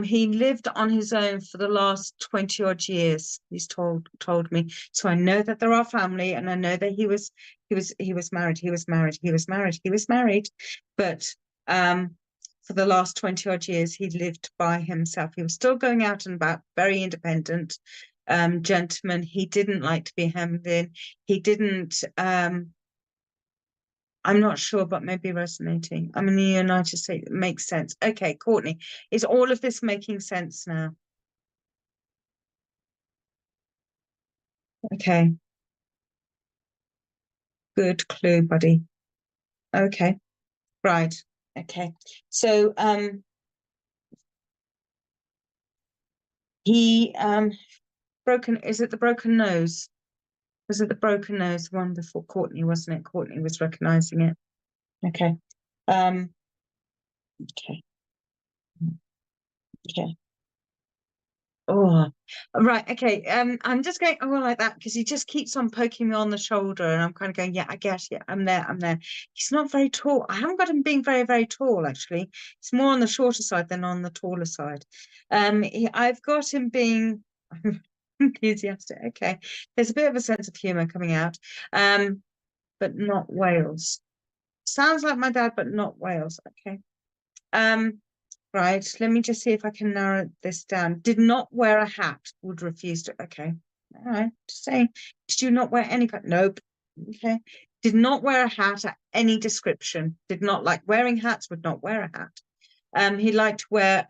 He lived on his own for the last 20 odd years, he's told me. So I know that there are family, and I know that he was married. But for the last 20 odd years, he lived by himself. He was still going out and about, very independent gentleman. He didn't like to be hemmed in. He didn't I'm not sure, but maybe resonating. I'm in the United States. It makes sense. Okay, Courtney, is all of this making sense now? Okay. Good clue, buddy. Okay. Right. Okay. So he is it the broken nose? Was it the broken nose one before Courtney, wasn't it? Courtney was recognizing it. Okay. Okay. Okay. Oh, right. Okay. I'm just going, oh, like that, because he just keeps on poking me on the shoulder, and I'm kind of going, yeah, I guess, yeah, I'm there. He's not very tall. I haven't got him being very, very tall, actually. He's more on the shorter side than on the taller side. I've got him being enthusiastic. Okay. There's a bit of a sense of humor coming out. But not Wales. Sounds like my dad, but not Wales. Okay. Right, let me just see if I can narrow this down. Did not wear a hat, would refuse to. Okay, all right, just saying. Did you not wear any? Nope. Okay. Did not wear a hat at any description. Did not like wearing hats, would not wear a hat. He liked to wear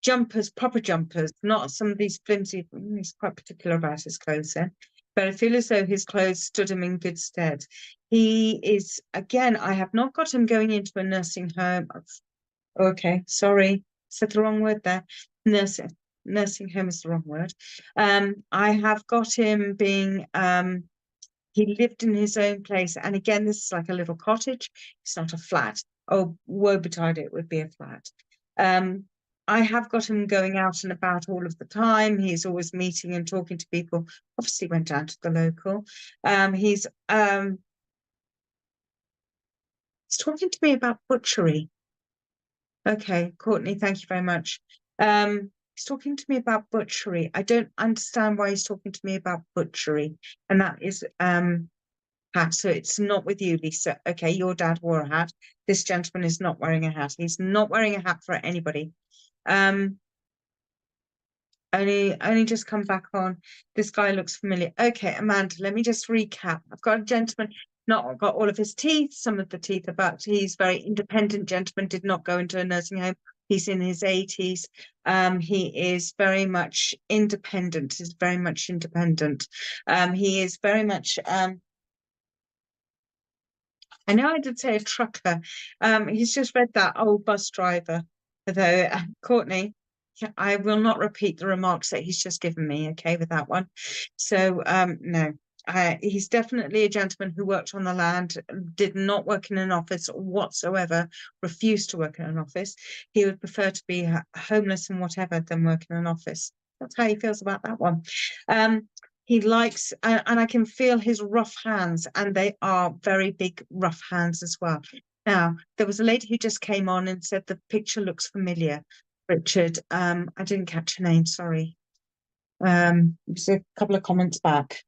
jumpers, proper jumpers, not some of these flimsy. He's quite particular about his clothes then. But I feel as though his clothes stood him in good stead. He is, again, I have not got him going into a nursing home. Okay, sorry, said the wrong word there. Nursing home is the wrong word. I have got him being he lived in his own place, and again, this is like a little cottage. It's not a flat. Oh, woe betide, it would be a flat. I have got him going out and about all of the time. He's always meeting and talking to people. Obviously, went down to the local. He's talking to me about butchery. Okay, Courtney, thank you very much. He's talking to me about butchery. I don't understand why he's talking to me about butchery, and that is hat. So it's not with you, Lisa. Okay, your dad wore a hat. This gentleman is not wearing a hat. He's not wearing a hat for anybody. Only just come back on. This guy looks familiar. Okay, Amanda, let me just recap. I've got a gentleman, not got all of his teeth, some of the teeth are back. He's very independent gentleman, did not go into a nursing home. He's in his 80s. He is very much independent. He's very much independent. He is very much I know I did say a trucker. He's just read that old bus driver. Although, Courtney, I will not repeat the remarks that he's just given me, okay, with that one. So, no. He's definitely a gentleman who worked on the land, did not work in an office whatsoever, refused to work in an office. He would prefer to be homeless and whatever than work in an office. That's how he feels about that one. He likes, and I can feel his rough hands, and they are very big, rough hands as well. Now, there was a lady who just came on and said the picture looks familiar, Richard. I didn't catch her name, sorry. It was a couple of comments back.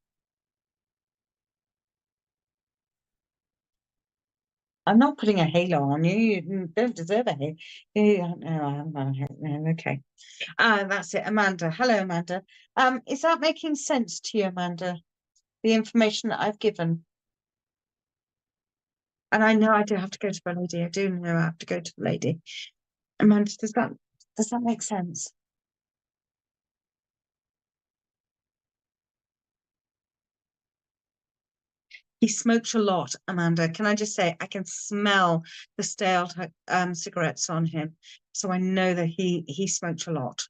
I'm not putting a halo on you. You don't deserve a halo. No, I haven't got a halo. No, okay. That's it, Amanda. Hello, Amanda. Is that making sense to you, Amanda? The information that I've given? And I know I do have to go to the lady. I do know I have to go to the lady. Amanda, does that make sense? He smoked a lot, Amanda. Can I just say I can smell the stale cigarettes on him. So I know that he smoked a lot.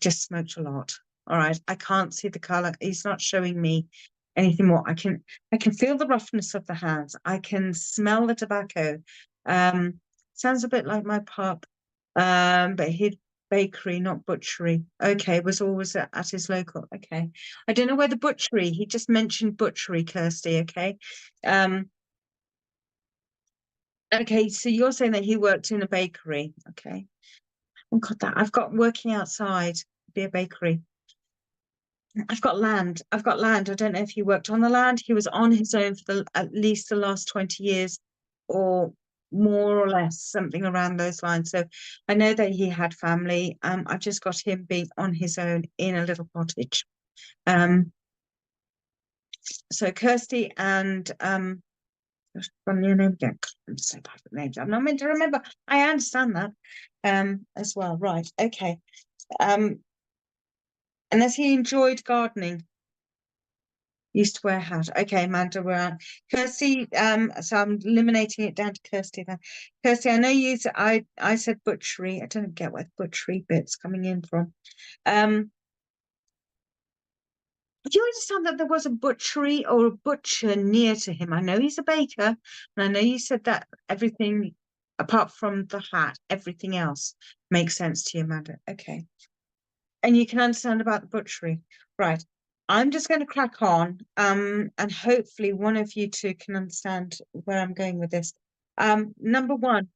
Just smoked a lot. All right. I can't see the color. He's not showing me anything more. I can feel the roughness of the hands. I can smell the tobacco. Sounds a bit like my pup. But he'd bakery, not butchery. Okay, was always at his local. Okay. I don't know where the butchery, he just mentioned butchery, Kirsty, okay. Okay, so you're saying that he worked in a bakery. Okay. Oh God, that I've got working outside, be a bakery. I've got land. I don't know if he worked on the land. He was on his own for at least the last 20 years or more or less, something around those lines. So I know that he had family. I've just got him being on his own in a little cottage. So Kirsty and from your name again. I'm so bad with names. I'm not meant to remember. I understand that as well. Right. Okay. Unless he enjoyed gardening. Used to wear a hat. Okay, Amanda, we're on. Kirsty, so I'm eliminating it down to Kirsty then. Kirsty, I know you said I said butchery. I don't get where butchery bit's coming in from. Do you understand that there was a butchery or a butcher near to him? I know he's a baker, and I know you said that everything apart from the hat, everything else makes sense to you, Amanda. Okay. And you can understand about the butchery. Right. I'm just going to crack on, and hopefully one of you two can understand where I'm going with this. Number one,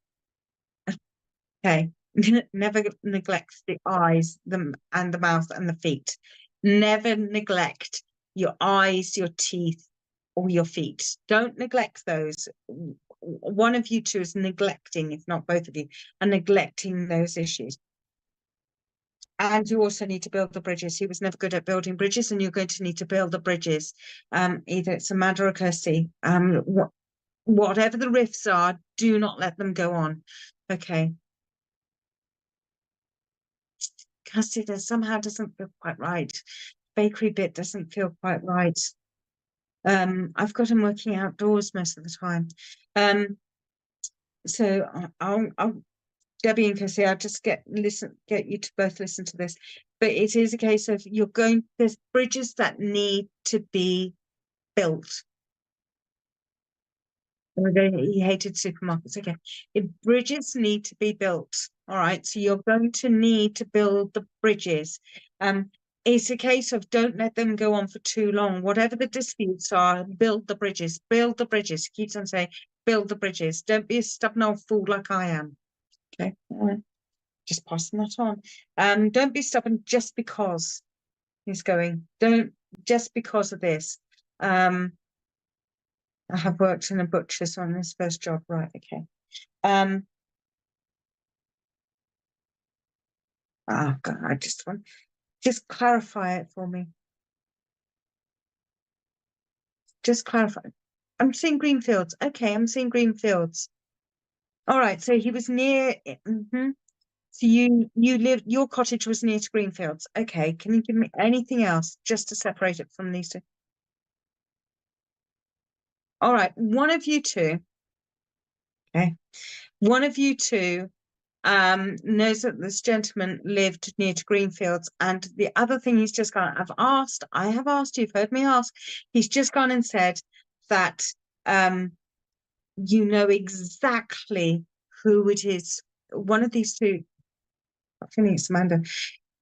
okay, never neglect the eyes, and the mouth and the feet. Never neglect your eyes, your teeth, or your feet. Don't neglect those. One of you two is neglecting, if not both of you, are neglecting those issues. And you also need to build the bridges. He was never good at building bridges, and you're going to need to build the bridges. Either it's Amanda or Kirsty. Whatever the rifts are, do not let them go on. Okay. Kirsty, that somehow doesn't feel quite right. Bakery bit doesn't feel quite right. I've got him working outdoors most of the time. So Debbie and Kirsty, I'll just get you to both listen to this. But it is a case of there's bridges that need to be built. He hated supermarkets. Okay. If bridges need to be built, all right. So you're going to need to build the bridges. It's a case of don't let them go on for too long. Whatever the disputes are, build the bridges. Build the bridges. He keeps on saying, build the bridges. Don't be a stubborn old fool like I am. Okay. All right. Just passing that on. Don't be stubborn just because he's going. Don't just because of this. I have worked in a butcher's on this first job, right? Okay. Oh God, I just clarify it for me. Just clarify. I'm seeing green fields. Okay, I'm seeing green fields. All right, so he was near. So you lived. Your cottage was near to Greenfields. Okay, can you give me anything else just to separate it from these two? All right, one of you two. Okay, one of you two knows that this gentleman lived near to Greenfields, and the other thing he's just gone. I have asked, you've heard me ask. He's just gone and said that you know exactly who it is. One of these two. I think it's Amanda.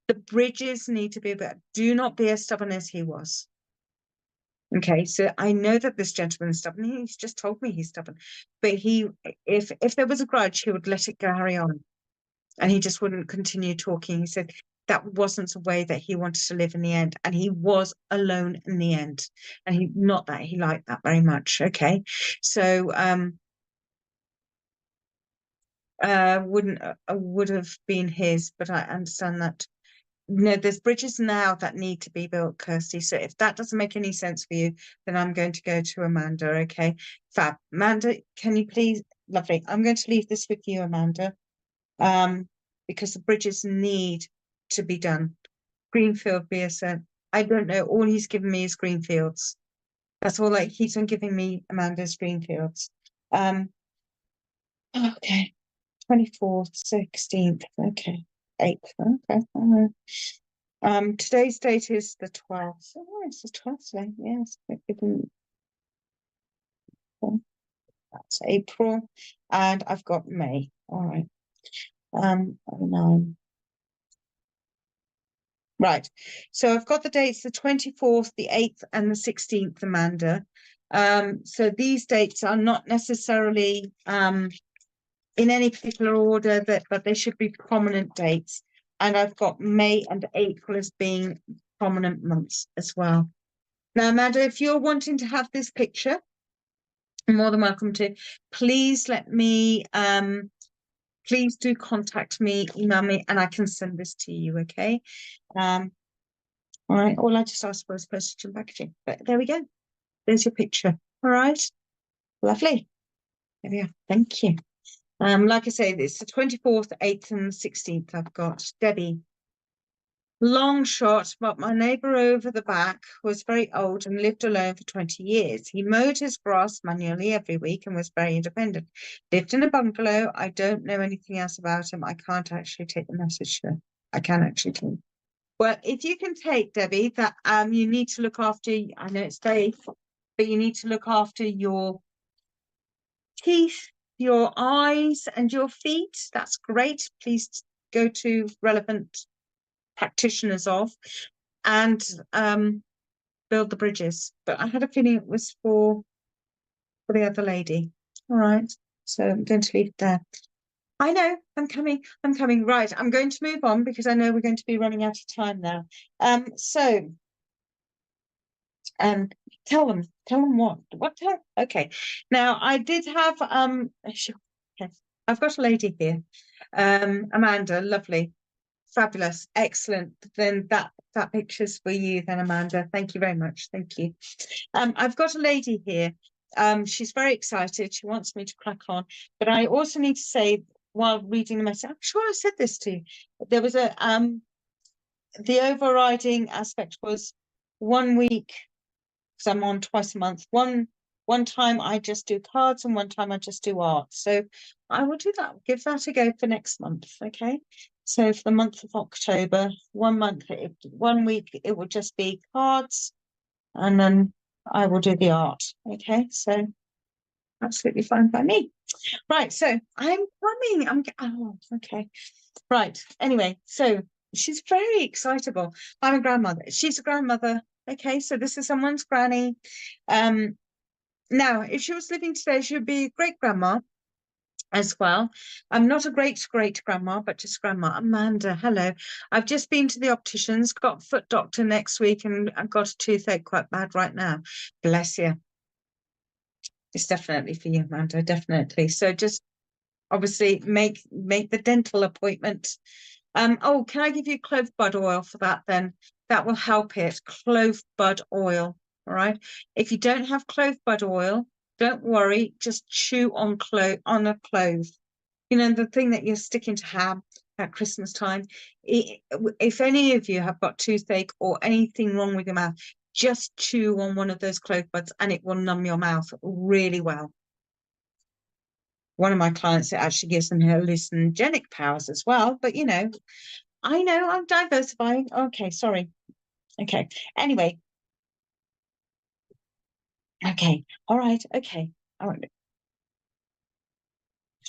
The bridges need to be built. Do not be as stubborn as he was. Okay, so I know that this gentleman is stubborn. He's just told me he's stubborn. But if there was a grudge, he would let it carry on. And he just wouldn't continue talking. He said that wasn't a way that he wanted to live in the end. And he was alone in the end. And not that he liked that very much. Okay. So would have been his, but I understand that. No, there's bridges now that need to be built, Kirsty. So if that doesn't make any sense for you, then I'm going to go to Amanda. Okay, fab. Amanda, can you please? Lovely. I'm going to leave this with you, Amanda, because the bridges need to be done. Greenfield BSN. I don't know. All he's given me is Greenfields. That's all that he keeps on giving me, Amanda's Greenfields. Okay. 24th, 16th. Okay. 8th. Okay. Today's date is the 12th. Oh, it's the 12th today. Yes. That's April. And I've got May. All right. 9. Right. So I've got the dates, the 24th, the 8th, and the 16th, Amanda. So these dates are not necessarily in any particular order, but they should be prominent dates. And I've got May and April as being prominent months as well. Now, Amanda, if you're wanting to have this picture, you're more than welcome to. Please let me, please do contact me, email me, and I can send this to you, okay? All right, all I just asked for is postage and packaging. But there we go. There's your picture. All right, lovely. There we are. Thank you. Like I say, it's the 24th, 8th, and 16th. I've got Debbie. Long shot, but my neighbour over the back was very old and lived alone for 20 years. He mowed his grass manually every week and was very independent. Lived in a bungalow. I don't know anything else about him. I can't actually take the message there. I can actually take. Well, if you can take, Debbie, that you need to look after, I know it's vague, but you need to look after your teeth, your eyes, and your feet. That's great. Please go to relevant practitioners and build the bridges. But I had a feeling it was for the other lady. All right, so I'm going to leave it there. I know, I'm coming. Right, I'm going to move on because I know we're going to be running out of time now. Tell them what? Okay. Now I did have sure. Yes. I've got a lady here. Amanda, lovely. Fabulous, excellent. Then that picture's for you then, Amanda. Thank you very much. Thank you. I've got a lady here. She's very excited. She wants me to crack on. But I also need to say, while reading the message, I'm sure I said this to you. There was the overriding aspect was 1 week, because I'm on twice a month, 1 One time I just do cards and one time I just do art. So I will do that. Give that a go for next month. Okay. So for the month of October, 1 month, 1 week, it will just be cards, and then I will do the art. Okay. So absolutely fine by me. Right. So I'm coming. Oh, okay. Right. Anyway, so she's very excitable. I'm a grandmother. She's a grandmother. Okay. So this is someone's granny. Now, if she was living today, she would be great grandma as well. I'm not a great grandma, but just grandma. Amanda, hello. I've just been to the opticians, got a foot doctor next week, and I've got a toothache quite bad right now. Bless you. It's definitely for you, Amanda, definitely. So just obviously make the dental appointment. Oh, can I give you clove bud oil for that then? That will help it. Clove bud oil. All right. If you don't have clove bud oil, don't worry. Just chew on a clove. You know, the thing that you're sticking to ham at Christmas time. If any of you have got toothache or anything wrong with your mouth, just chew on one of those clove buds and it will numb your mouth really well. One of my clients, it actually gives them hallucinogenic powers as well. But, you know, I know I'm diversifying. Okay, sorry. Okay. Anyway. Okay. All right. Okay. All right.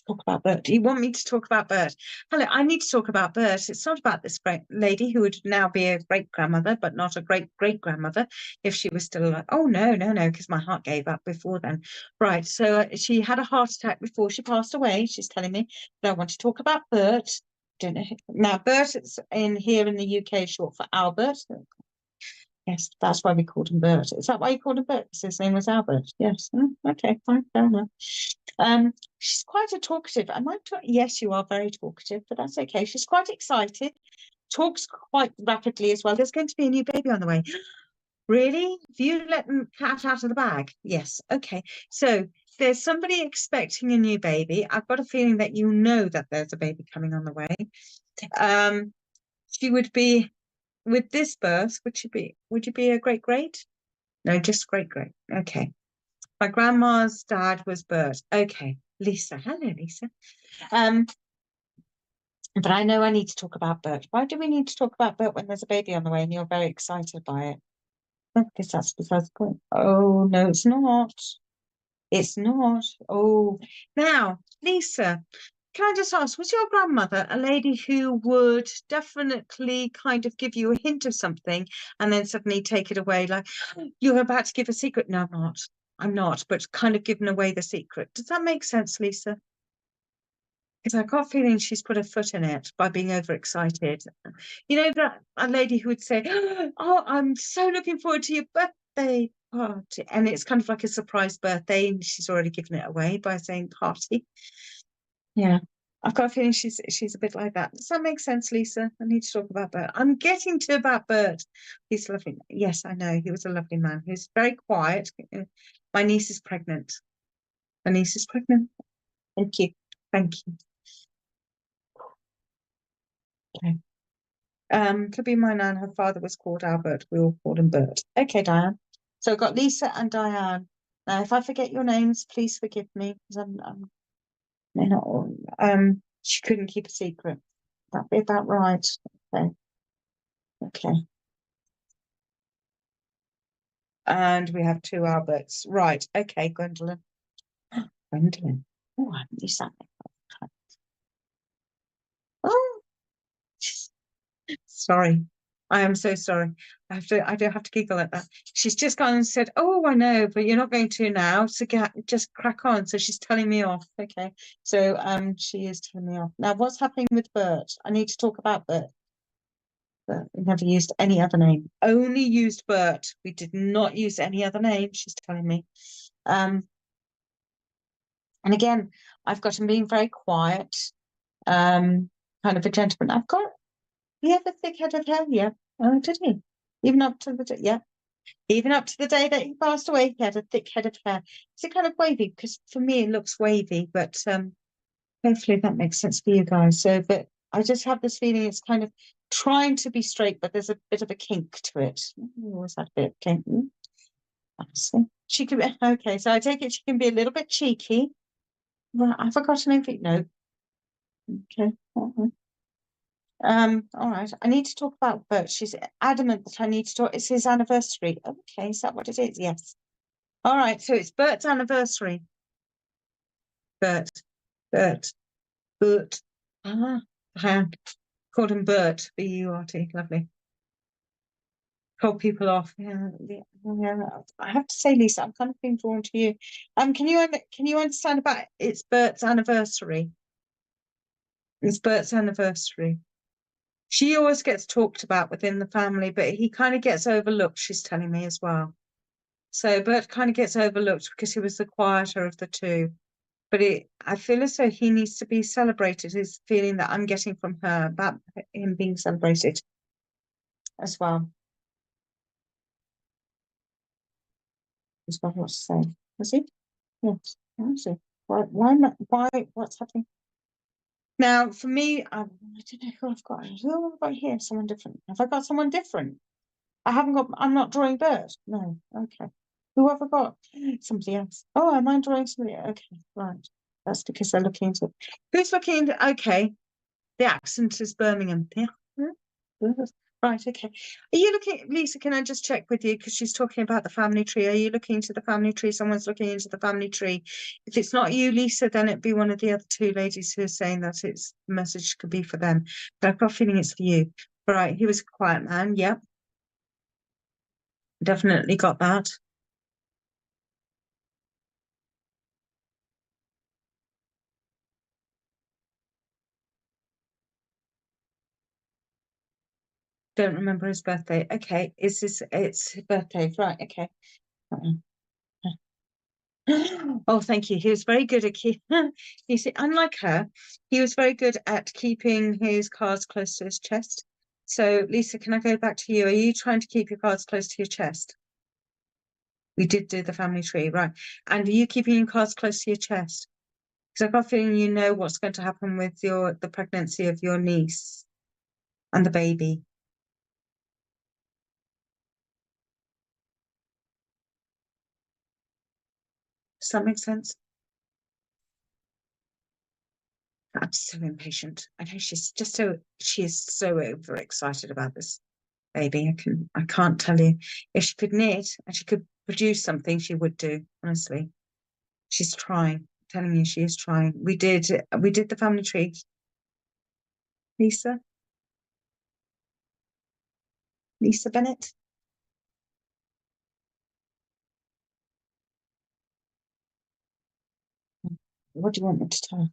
Talk about Bert. Do you want me to talk about Bert? Hello, I need to talk about Bert. It's not about this great lady who would now be a great grandmother, but not a great grandmother if she was still alive. Oh, no, because my heart gave up before then. Right. So she had a heart attack before she passed away. She's telling me, but I want to talk about Bert. Don't know. Now, Bert is here in the UK, short for Albert. Yes, that's why we called him Bert. Is that why you called him Bert? Because his name was Albert. Yes. Okay, fine, fair enough. She's quite a talkative. Yes, you are very talkative, but that's okay. She's quite excited, talks quite rapidly as well. There's going to be a new baby on the way. Really? Have you let the cat out of the bag? Yes. Okay. So there's somebody expecting a new baby. I've got a feeling that you know that there's a baby coming on the way. She would be, with this birth, would you be a great? No, just great. Okay. My grandma's dad was Bert. Okay. Lisa. Hello, Lisa. But I know I need to talk about Bert. Why do we need to talk about Bert when there's a baby on the way and you're very excited by it? Oh, because that's besides the point. Oh, no, it's not. It's not. Oh, now, Lisa, can I just ask, was your grandmother a lady who would definitely kind of give you a hint of something and then suddenly take it away, like, you're about to give a secret? No, I'm not, but kind of giving away the secret. Does that make sense, Lisa? Because I got a feeling she's put her foot in it by being overexcited. You know, that a lady who would say, oh, I'm so looking forward to your birthday party. And it's kind of like a surprise birthday, and she's already given it away by saying party. Yeah. I've got a feeling she's a bit like that. Does that make sense, Lisa? I need to talk about Bert. I'm getting to about Bert. He's lovely. Yes, I know. He was a lovely man. He was very quiet. My niece is pregnant. My niece is pregnant. Thank you. Thank you. Okay. Could be my nan. Her father was called Albert. We all called him Bert. Okay, Diane. So I've got Lisa and Diane. Now, if I forget your names, please forgive me because I'm may not. She couldn't keep a secret. That'd be about right. Okay. Okay. And we have two Alberts. Right. Okay, Gwendolyn. Gwendolyn. Oh, I haven't used that name. Oh, sorry. I am so sorry. I don't have to giggle at that. She's just gone and said, oh, I know, but you're not going to now. So just crack on. So she's telling me off. Okay. So she is telling me off. Now, what's happening with Bert? I need to talk about Bert. But we never used any other name. Only used Bert. We did not use any other name, she's telling me. And again, I've got him being very quiet, kind of a gentleman. He had a thick head of hair, yeah. Oh, did he? Even up to the day that he passed away, he had a thick head of hair. Is it kind of wavy? Because for me, it looks wavy, but hopefully that makes sense for you guys. So, but I just have this feeling it's kind of trying to be straight, but there's a bit of a kink to it. Was that a bit of kink? Honestly. She could be, okay, so I take it she can be a little bit cheeky. Well, I forgot anything. No. Okay. All right. I need to talk about Bert. She's adamant that I need to talk. It's his anniversary. Okay, is that what it is? Yes. All right, so it's Bert's anniversary. Bert, Bert, Bert. Ah, called him Bert, B-U-R-T. Lovely. Told people off. Yeah, I have to say, Lisa, I'm kind of being drawn to you. Can you understand about it's Bert's anniversary? It's Bert's anniversary. She always gets talked about within the family, but he kind of gets overlooked, she's telling me as well. So Bert kind of gets overlooked because he was the quieter of the two. But I feel as though he needs to be celebrated, his feeling that I'm getting from her about him being celebrated as well. He's got what to say. Was he? Yes. Is he? Why, what's happening? Now, for me, I don't know who I've got. Who have I got here? Someone different. Have I got someone different? I'm not drawing Bert. No. Okay. Who have I got? Somebody else. Oh, am I drawing somebody? Okay, right. That's because they're looking into who's looking into, okay. The accent is Birmingham. Yeah. Right, okay. Are you looking, Lisa, can I just check with you? Because she's talking about the family tree. Are you looking into the family tree? Someone's looking into the family tree. If it's not you, Lisa, then it'd be one of the other two ladies who are saying that it's the message could be for them. But I've got a feeling it's for you. Right, he was a quiet man. Yep. Definitely got that. Don't remember his birthday. Okay, it's his birthday. Right, okay. Oh, thank you. He was very good at you see, unlike her, he was very good at keeping his cards close to his chest. So, Lisa, can I go back to you? Are you trying to keep your cards close to your chest? We did do the family tree, right? And are you keeping your cards close to your chest? Because I've got a feeling you know what's going to happen with the pregnancy of your niece and the baby. Does that make sense? I'm so impatient. I know she is so overexcited about this baby. I can't tell you. If she could knit and she could produce something, she would do, honestly. She's trying. I'm telling you, she is trying. We did the family tree. Lisa? Lisa Bennett? What do you want me to tell her?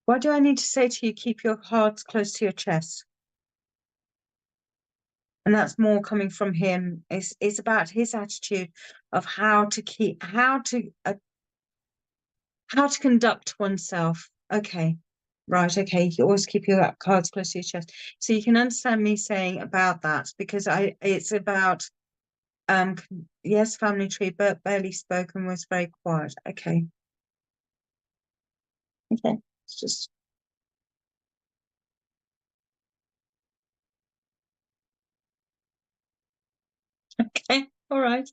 Why do I need to say to you, keep your cards close to your chest? And that's more coming from him. It's about his attitude of how to conduct oneself. Okay, right. Okay, you always keep your cards close to your chest, so you can understand me saying about that because it's about yes, family tree, but barely spoken, was very quiet. Okay, okay, it's just okay. All right.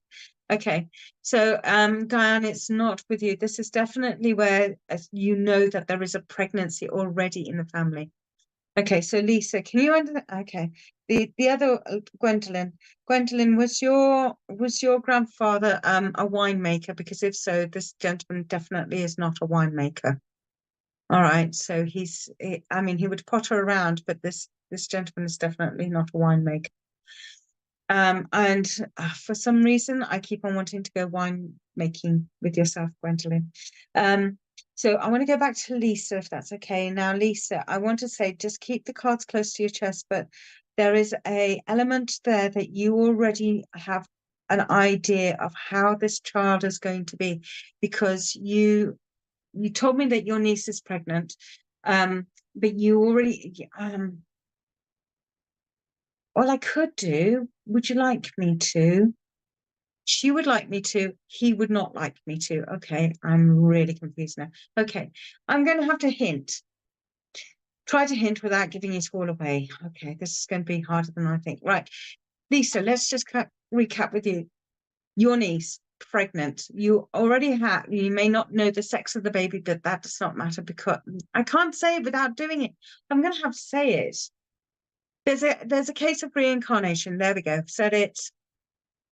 Okay, so Diane, it's not with you. This is definitely where you know that there is a pregnancy already in the family. Okay, so Lisa, can you okay. The other Gwendolyn, was your grandfather a winemaker? Because if so, this gentleman definitely is not a winemaker. All right, so I mean, he would potter around, but this gentleman is definitely not a winemaker. And for some reason, I keep on wanting to go wine making with yourself, Gwendolyn. So I want to go back to Lisa, if that's okay. Now, Lisa, I want to say just keep the cards close to your chest, but there is a element there that you already have an idea of how this child is going to be, because you told me that your niece is pregnant, but you already all I could do, would you like me to? She would like me to, he would not like me to. Okay, I'm really confused now. Okay, I'm going to have to hint. Try to hint without giving it all away. Okay, this is going to be harder than I think. Right. Lisa, let's just recap with you. Your niece, pregnant. You already have, you may not know the sex of the baby, but that does not matter because I can't say it without doing it. I'm going to have to say it. There's a case of reincarnation. There we go. Said it.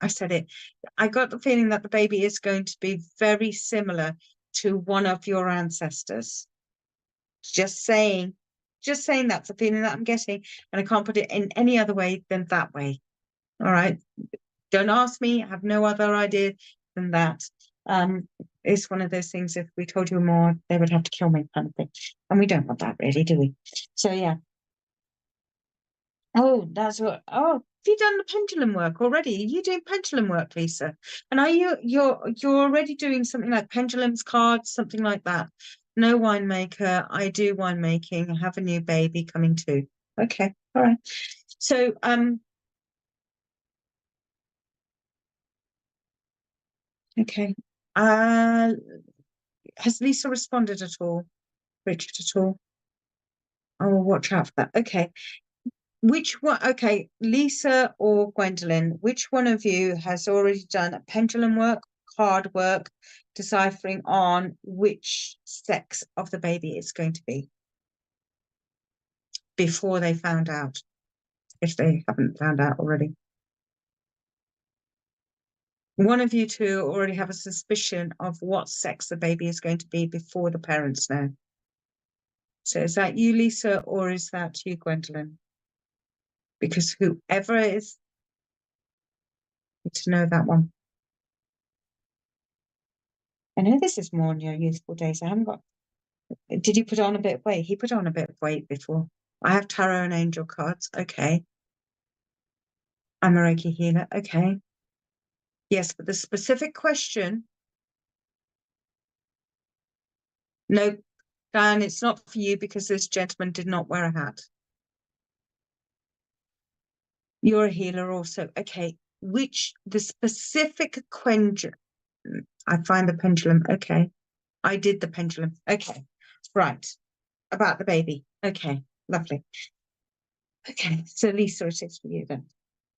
I said it. I got the feeling that the baby is going to be very similar to one of your ancestors. Just saying that's the feeling that I'm getting, and I can't put it in any other way than that way. All right. Don't ask me. I have no other idea than that. It's one of those things, if we told you more, they would have to kill me kind of thing. And we don't want that really, do we? So yeah. Oh, that's what, oh, have you done the pendulum work already? Are you doing pendulum work, Lisa? And you're already doing something like pendulums, cards, something like that? No winemaker. I do winemaking. I have a new baby coming too. Okay. All right. So, okay. Has Lisa responded at all? Richard at all? I will watch out for that. Okay. Which one? Okay, Lisa or Gwendolyn, which one of you has already done a pendulum work, card work, deciphering on which sex of the baby it's going to be before they found out, if they haven't found out already? One of you two already have a suspicion of what sex the baby is going to be before the parents know. So is that you, Lisa, or is that you, Gwendolyn? Because whoever it is, need to know that one. I know this is more in your youthful days. I haven't got. Did you put on a bit of weight? He put on a bit of weight before. I have tarot and angel cards. Okay. I'm a Reiki healer. Okay. Yes, but the specific question. No, Dan, it's not for you because this gentleman did not wear a hat. You're a healer also. Okay. The specific question. I find the pendulum. Okay. I did the pendulum. Okay. Right. About the baby. Okay. Lovely. Okay. So Lisa, it is for you then.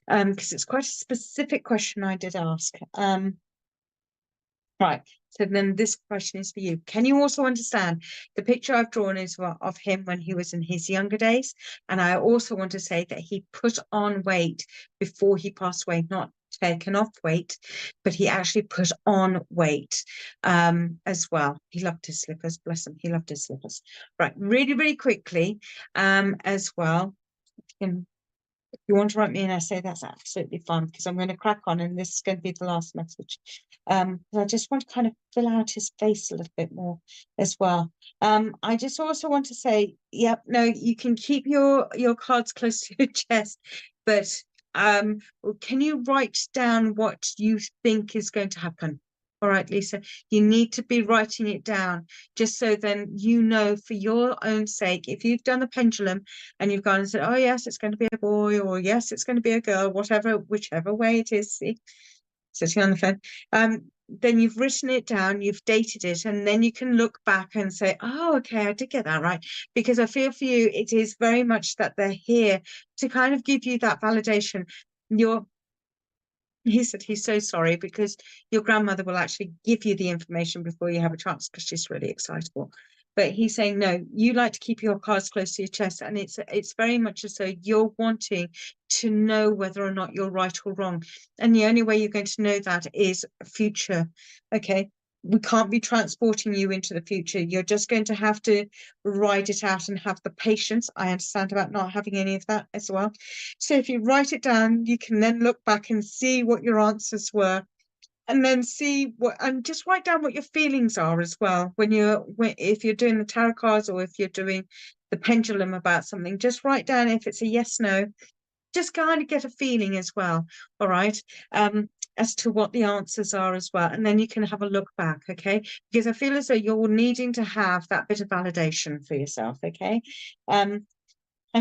Because it's quite a specific question I did ask. Right. So then this question is for you. Can you also understand the picture I've drawn is of him when he was in his younger days? And I also want to say that he put on weight before he passed away, not taken off weight, but he actually put on weight as well. He loved his slippers, bless him. He loved his slippers. Right. Really, really quickly as well. If you want to write me an essay, that's absolutely fine because I'm going to crack on and this is going to be the last message. I just want to kind of fill out his face a little bit more as well. I just also want to say, yep, no, you can keep your cards close to your chest, but can you write down what you think is going to happen? All right, Lisa, you need to be writing it down just so then you know for your own sake, if you've done the pendulum and you've gone and said, oh, yes, it's going to be a boy, or yes, it's going to be a girl, whichever way it is, see, sitting on the phone, then you've written it down, you've dated it, and then you can look back and say, oh, okay, I did get that right. Because I feel for you, it is very much that they're here to kind of give you that validation. He said he's so sorry because your grandmother will actually give you the information before you have a chance because she's really excitable. But he's saying, no, you like to keep your cards close to your chest. And it's very much as though you're wanting to know whether or not you're right or wrong. And the only way you're going to know that is future. Okay. We can't be transporting you into the future. You're just going to have to write it out and have the patience. I understand about not having any of that as well. So if you write it down, you can then look back and see what your answers were, and then see and just write down what your feelings are as well. If you're doing the tarot cards or if you're doing the pendulum about something, just write down if it's a yes, no, just kind of get a feeling as well. All right. As to what the answers are as well. And then you can have a look back, okay? Because I feel as though you're needing to have that bit of validation for yourself, okay? I know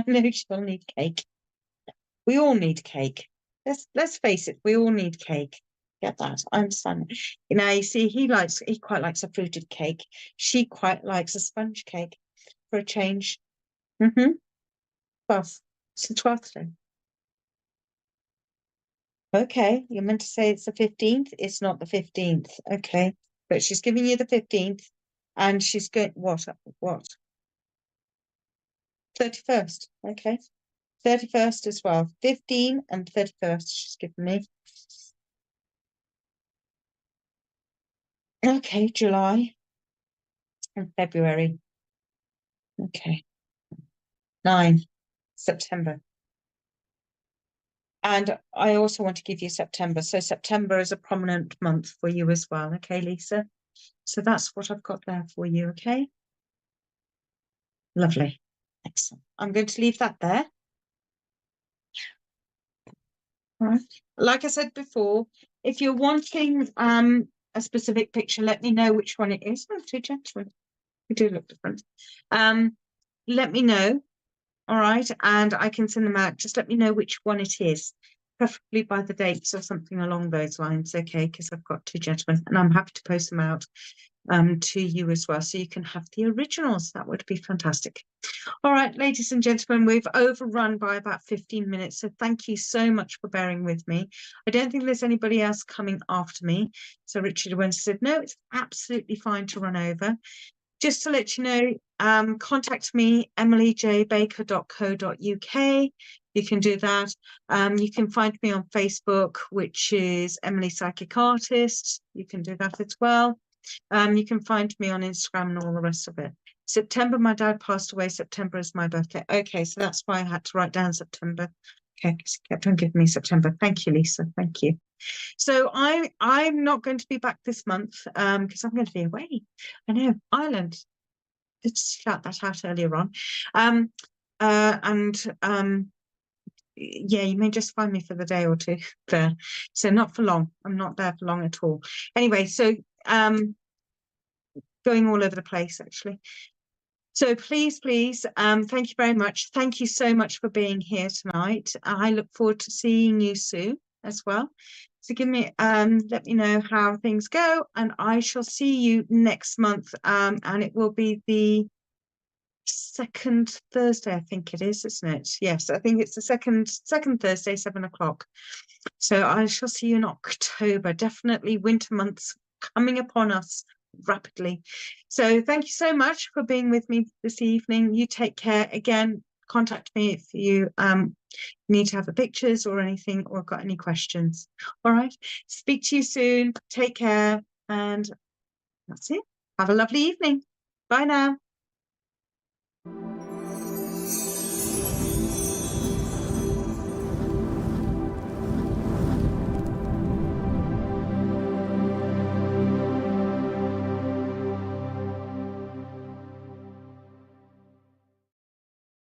you'll need cake. We all need cake. Let's face it, we all need cake. Get that? I understand. You see, he quite likes a fruited cake. She quite likes a sponge cake for a change. 12th. It's the 12th day. Okay, you're meant to say it's the 15th. It's not the 15th. Okay, but she's giving you the 15th, and she's going what? 31st. Okay, 31st as well. 15 and 31st. She's given me. Okay, July and February. Okay, 9 September. And I also want to give you September. So September is a prominent month for you as well. Okay, Lisa. So that's what I've got there for you. Okay. Lovely. Excellent. I'm going to leave that there. All right. Like I said before, if you're wanting a specific picture, let me know which one it is. Oh, two gentlemen. We do look different. Let me know. All right. And I can send them out. Just let me know which one it is, preferably by the dates or something along those lines. Okay, because I've got two gentlemen and I'm happy to post them out to you as well. So you can have the originals. That would be fantastic. All right, ladies and gentlemen, we've overrun by about 15 minutes. So thank you so much for bearing with me. I don't think there's anybody else coming after me. So Richard Wentz said, no, it's absolutely fine to run over. Just to let you know, contact me, emilyjbaker.co.uk. You can do that. You can find me on Facebook, which is Emily Psychic Artist. You can do that as well. You can find me on Instagram and all the rest of it. September, my dad passed away. September is my birthday. Okay, so that's why I had to write down September. Okay, because he kept on giving me September. Thank you, Lisa. Thank you. So I'm not going to be back this month because I'm going to be away. I know, Ireland. Let's shout that out earlier on. Yeah, you may just find me for the day or two there. So not for long. I'm not there for long at all. Anyway, so going all over the place actually. So please, thank you very much. Thank you so much for being here tonight. I look forward to seeing you soon as well. So give me, let me know how things go, and I shall see you next month. And it will be the second Thursday, I think it is, isn't it? Yes, I think it's the second Thursday, 7 o'clock. So I shall see you in October. Definitely winter months coming upon us rapidly. So thank you so much for being with me this evening. You take care. Again, contact me if you need to have the pictures or anything or got any questions. All right. Speak to you soon. Take care. And that's it. Have a lovely evening. Bye now.